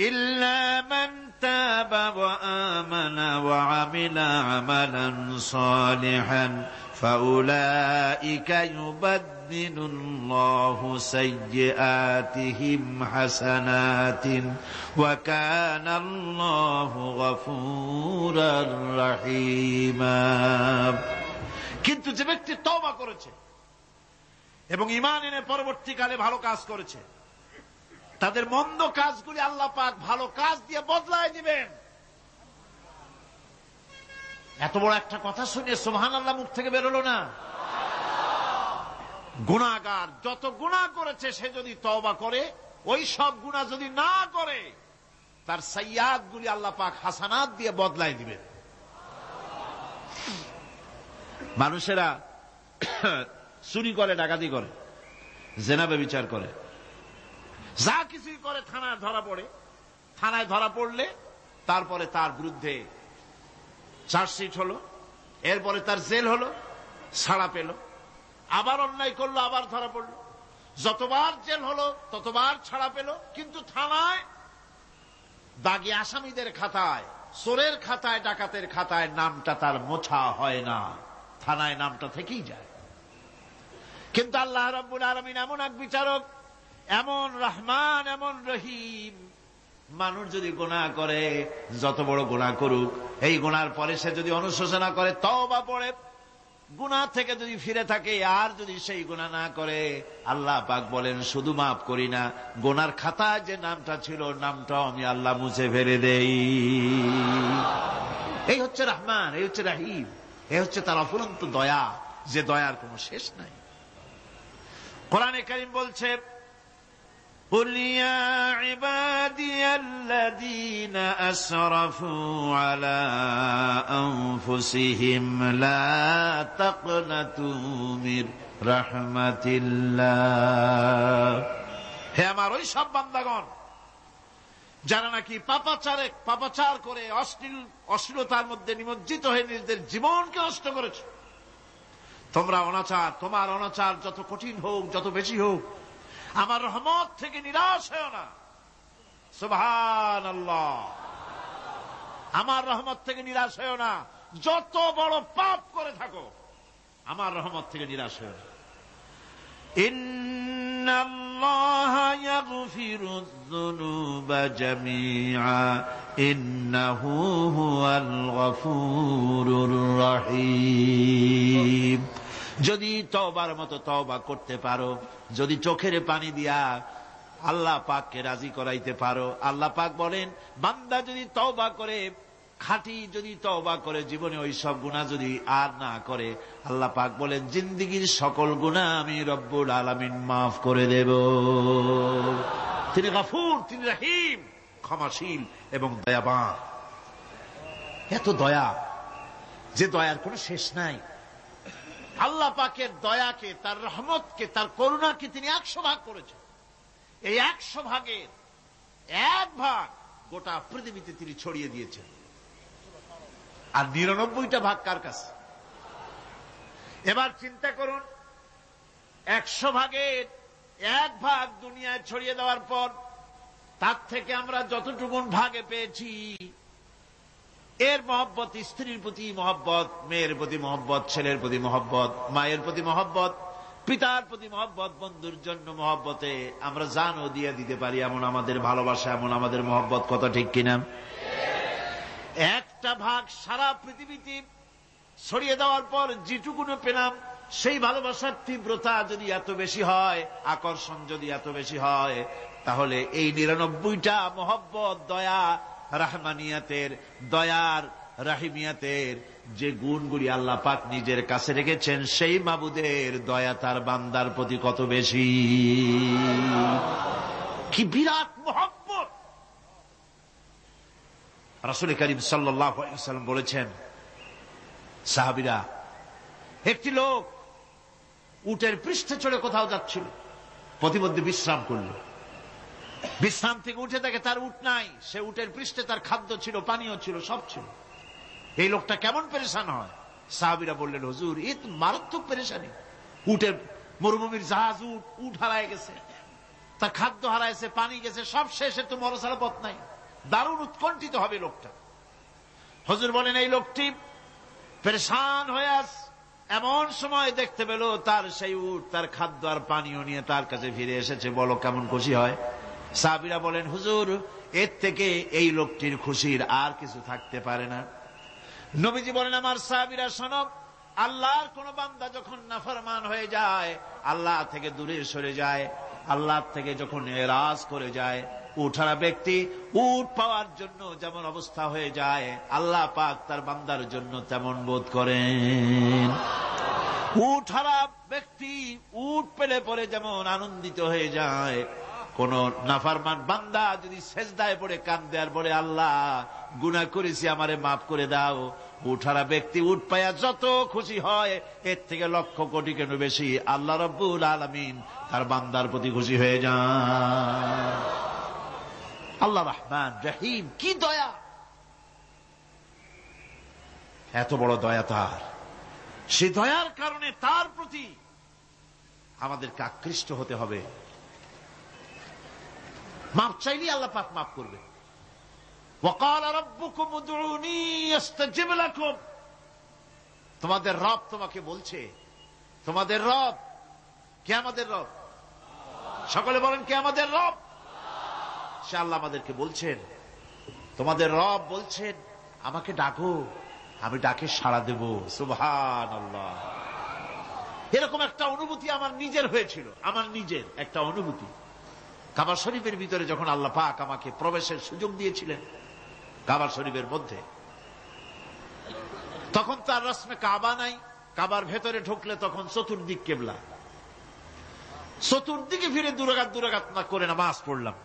ইল্লা মান তাবা ওয়া আমানা ওয়া আমিলা আমালান সালিহান ফাউলাইকা ইউবাদদিলুল্লাহু সাইয়্যাতিহিম হাসানাতিন ওয়া কানাল্লাহু গফুরার রহিমা। কিন্তু যে ব্যক্তি তওবা করেছে এবং ঈমান এনে পরবর্তীকালে ভালো কাজ করেছে, তাদের মন্দ কাজগুলি আল্লাহ পাক ভালো কাজ দিয়ে বদলায় দিবেন। এত বড় একটা কথা শুনে সুবহানাল্লাহ মুখ থেকে বেরোলো না? গুনাহগার যত গুনাহ করেছে সে যদি তওবা করে, ওই সব গুনাহ যদি না করে, তার সাইয়্যাতগুলি আল্লাহ পাক হাসানাত দিয়ে বদলায় দিবেন। মানুষেরা চুরি করে, ডাকাতি করে, জিনা ব্যভিচার করে, যা কিছুই করে থানায় ধরা পড়ে। থানায় ধরা পড়লে তারপরে তার বিরুদ্ধে চার্জশিট হলো, এরপরে তার জেল হলো, ছাড়া পেল, আবার অন্যায় করলো, আবার ধরা পড়লো, যতবার জেল হলো ততবার ছাড়া পেল, কিন্তু থানায় দাগী আসামিদের খাতায়, চোরের খাতায়, ডাকাতের খাতায় নামটা তার মোছা হয় না, থানায় নামটা থেকেই যায়। কিন্তু আল্লাহ রাব্বুল আলামিন এমন এক বিচারক, এমন রহমান, এমন রহিম, মানুষ যদি গুনাহ করে, যত বড় গুনাহ করুক, এই গুনার পরে সে যদি অনুশোচনা করে, তওবা পড়ে, গুনাহ থেকে যদি ফিরে থাকে, আর যদি সেই গুনাহ না করে, আল্লাহ পাক বলেন শুধু মাফ করি না, গুনার খাতায় যে নামটা ছিল, নামটাও আমি আল্লাহ মুছে ফেলে দেই। এই হচ্ছে রহমান, এই হচ্ছে রহিম, এই হচ্ছে তার অফুরন্ত দয়া, যে দয়ার কোনো শেষ নাই। কোরআনে কারীম বলছে, قل يا عبادي الذين أسرفوا على أنفسهم لا تقنطوا من رحمة الله। হে আমার ওই সব বান্দাগণ যারা নাকি পাপাচার করে অশ্লীলতার মধ্যে নিমজ্জিত হয়ে নিজেদের জীবনকে নষ্ট করেছে, তোমার অনাচার যত কঠিন হোক, যত বেশি হোক, আমার রহমত থেকে নিরাশ হও না। সুবহানাল্লাহ, আমার রহমত থেকে নিরাশ হও না। যত বড় পাপ করে থাকো, আমার রহমত থেকে নিরাশ হও না। ইন্নাল্লাহা ইয়াগফিরুয যুনুবা জামিআ ইন্নাহু হুয়াল গফুরুর রহিম। যদি তওবার মতো তওবা করতে পারো, যদি চোখের পানি দিয়া আল্লাহ পাককে রাজি করাইতে পারো, আল্লাহ পাক বলেন বান্দা যদি তওবা করে, খাঁটি যদি তওবা করে, জীবনে ওই সব গুনাহ যদি আর না করে, আল্লাহ পাক বলেন জিন্দেগীর সকল গুনাহ আমি রব্বুল আলামিন মাফ করে দেব। তিনি গফুর, তিনি রহিম, ক্ষমাশীল এবং দয়াবান। এত দয়া, যে দয়ার কোনো শেষ নাই। আল্লাহ পাকের দয়াকে, তার রহমতকে, তার করুণাকে তিনি 100 ভাগ করেছেন। এই 100 ভাগের 1 ভাগ গোটা পৃথিবীতে তিনি ছড়িয়ে দিয়েছেন। আর 99টা ভাগ কার কাছে? এবার চিন্তা করুন, 100 ভাগের 1 ভাগ দুনিয়ায় ছড়িয়ে দেওয়ার পর তার থেকে আমরা যতটুকু ভাগে পেয়েছি, এর মহব্বত, স্ত্রীর প্রতি মহব্বত, মেয়ের প্রতি মহব্বত, ছেলের প্রতি মহব্বত, মায়ের প্রতি মহব্বত, পিতার প্রতি মহব্বত, বন্ধুর জন্য মহব্বতে আমরা জানও দিয়ে দিতে পারি, এমন আমাদের ভালোবাসা, এমন আমাদের মহব্বত, কথা ঠিক কিনা? 1টা ভাগ সারা পৃথিবীতে ছড়িয়ে দেওয়ার পর যেটুকুনো পেলাম, সেই ভালোবাসার তীব্রতা যদি এত বেশি হয়, আকর্ষণ যদি এত বেশি হয়, তাহলে এই 99টা মহব্বত, দয়া, রহমানিয়াতের, দয়ার, রাহিমিয়াতের যে গুণগুলি আল্লাহ পাক নিজের কাছে রেখেছেন, সেই মাবুদের দয়া তার বান্দার প্রতি কত বেশি, কি বিরাট মহব্বত। রাসূল করিম সাল্লাল্লাহু আলাইহি ওয়াসাল্লাম বলেছেন, সাহাবীরা একটি লোক উটের পৃষ্ঠে চড়ে কোথাও যাচ্ছিল, প্রতিমধ্যে বিশ্রাম করল। বিশ্রাম থেকে উঠে দেখে তার উট নাই। সে উটের পৃষ্ঠে তার খাদ্য ছিল, পানীয় ছিল, সব ছিল। এই লোকটা কেমন পেরেশান হয়। সাহাবীরা বললেন, হুজুর এ তো মারাত্মক পেরেশানি। উটের মরুভূমির জাহাজ, উট হারায় গেছে, তার খাদ্য হারাইছে, পানি গেছে, সব শেষে তো মরা ছাড়া পথ নাই। দারুণ উৎকণ্ঠিত হবে লোকটা। হুজুর বলেন, এই লোকটি পেরেশান হয়ে আস। এমন সময় দেখতে পেল তার সেই উট তার খাদ্য আর পানীয় নিয়ে তার কাছে ফিরে এসেছে। বলো কেমন খুশি হয়। সাহাবীরা বলেন, হুজুর এর থেকে এই লোকটির খুশির আর কিছু থাকতে পারে না। নবীজি বলেন, আমার সাহাবীরা শোনো, আল্লাহর কোন বান্দা যখন নাফরমান হয়ে যায়, আল্লাহ থেকে দূরে সরে যায়, আল্লাহ থেকে যখন এরাজ করে যায়, উঠারা ব্যক্তি উট পাওয়ার জন্য যেমন অবস্থা হয়ে যায়, আল্লাহ পাক তার বান্দার জন্য তেমন বোধ করেন। উঠারা ব্যক্তি উট পেলে পরে যেমন আনন্দিত হয়ে যায়, কোন নাফরমান বান্দা যদি সেজদায় পড়ে কাঁদে আর বলে, আল্লাহ গুনাহ করেছি, আমারে মাফ করে দাও, উঠারা ব্যক্তি উট পায়া যত খুশি হয়, এর থেকে লক্ষ কোটি কেন বেশি আল্লাহ রাব্বুল আলামিন তার বান্দার প্রতি খুশি হয়ে যান। আল্লাহ রহমান রহিম, কি দয়া, এত বড় দয়া তার। সে দয়ার কারণে তার প্রতি আমাদেরকে আকৃষ্ট হতে হবে। মাপ চাইলেই আল্লাহ পাক মাফ করবে। ওয়াকাল রাব্বুকুম উদউনি আস্তাজিব লাকুম। তোমাদের রব তোমাকে বলছে, তোমাদের রব কে? আমাদের রব। সকলে বলেন, কে আমাদের রব? সে আল্লাহ আমাদেরকে বলছেন, তোমাদের রব বলছেন আমাকে ডাকো, আমি ডাকে সাড়া দেব। সুবহানাল্লাহ। এরকম একটা অনুভূতি আমার নিজের হয়েছিল, আমার নিজের একটা অনুভূতি। কাবা শরীফের ভিতরে যখন আল্লাহ পাক আমাকে প্রবেশের সুযোগ দিয়েছিলেন কাবা শরীফের মধ্যে, তখন তার রসমে কাবা নাই। কাবার ভেতরে ঢুকলে তখন চতুর্দিক কেবলা, চতুর্দিকে ফিরে দুরাকাত না করে নামাজ পড়লাম।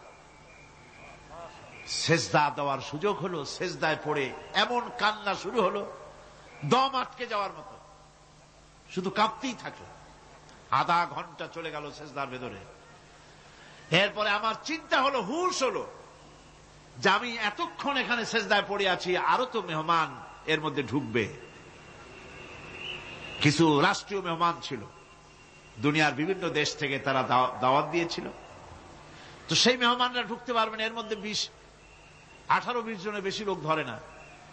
সেজদা দেওয়ার সুযোগ হলো, সেজদায় পড়ে এমন কান্না শুরু হলো, দম আটকে যাওয়ার মতো, শুধু কাঁপতেই থাকলো। আধা ঘন্টা চলে গেল সেজদার ভেতরে। এরপরে আমার চিন্তা হলো, হুঁশ হলো যে আমি এতক্ষণ এখানে সেজদায় পড়ে আছি, আরো তো মেহমান এর মধ্যে ঢুকবে। কিছু রাষ্ট্রীয় মেহমান ছিল, দুনিয়ার বিভিন্ন দেশ থেকে তারা দাওয়াত দিয়েছিল। তো সেই মেহমানরা ঢুকতে পারবেন, এর মধ্যে 18-20 জনের বেশি লোক ধরে না।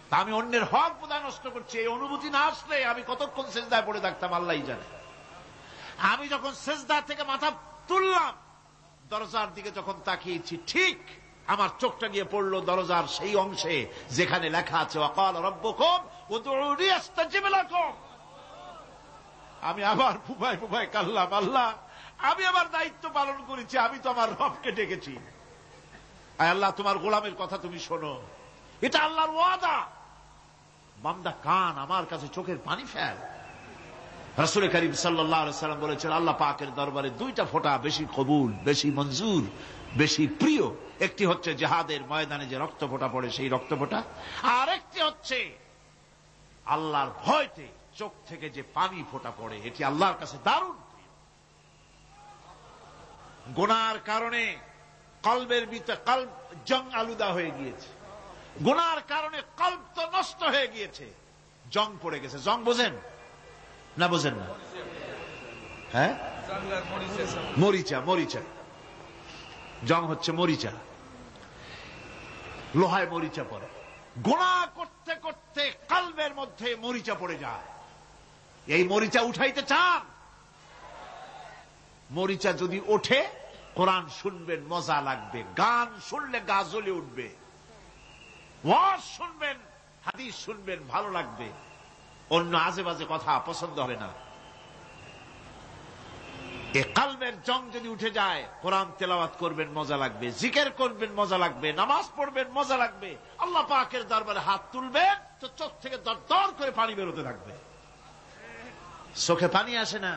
তা আমি অন্যের হক বোধহয় নষ্ট করছি, এই অনুভূতি না আসলে আমি কতক্ষণ সেজদায় পড়ে থাকতাম আল্লাহই জানে। আমি যখন সেজদা থেকে মাথা তুললাম, দরজার দিকে যখন তাকিয়েছি, ঠিক আমার চোখটা গিয়ে পড়লো দরজার সেই অংশে যেখানে লেখা আছে ওয়াকাল রাব্বুকুম উদউনি আস্তাজিব লাকুম। আমি আবার ফুফায় ফুফায় কাল্লাম, আল্লাহ আমি আমার দায়িত্ব পালন করেছি, আমি তো আমার রবকে ডেকেছি। আয় আল্লাহ, তোমার গোলামের কথা তুমি শোনো, এটা আল্লাহর ওয়াদা। বান্দা কান, আমার কাছে চোখের পানি ফেল। রাসূল করিম সাল্লাল্লাহু আলাইহি ওয়াসাল্লাম বলেছেন, আল্লাহ পাকের দরবারে দুইটা ফোঁটা বেশি কবুল, বেশি মঞ্জুর, বেশি প্রিয়। একটি হচ্ছে জিহাদের ময়দানে যে রক্ত ফোঁটা পড়ে সেই রক্ত ফোঁটা, আর একটি হচ্ছে আল্লাহর ভয়তে চোখ থেকে যে পানি ফোঁটা পড়ে, এটি আল্লাহর কাছে দারুণ প্রিয়। গুনার কারণে কলবের ভিতরে কলব জং আলুদা হয়ে গিয়েছে, গুনার কারণে কলব তো নষ্ট হয়ে গিয়েছে, জং পড়ে গেছে। জং বোঝেন না? বোঝেন না? হ্যাঁ, মরিচা। মরিচা জং হচ্ছে মরিচা, লোহায় মরিচা পড়ে। গুনাহ করতে করতে কলবের মধ্যে মরিচা পড়ে যায়। এই মরিচা উঠাইতে চান? মরিচা যদি ওঠে, কোরআন শুনবেন মজা লাগবে, গান শুনলে গা জ্বলে উঠবে, ওয়াজ শুনবেন, হাদিস শুনবেন, ভালো লাগবে, অন্য আজে বাজে কথা পছন্দ হবে না। এই কলবের জং যদি উঠে যায়, কোরআন তেলাওয়াত করবেন মজা লাগবে, জিকির করবেন মজা লাগবে, নামাজ পড়বেন মজা লাগবে, আল্লাহ পাকের দরবারে হাত তুলবেন তো চোখ থেকে দরদর করে পানি বেরোতে থাকবে। চোখে পানি আসে না,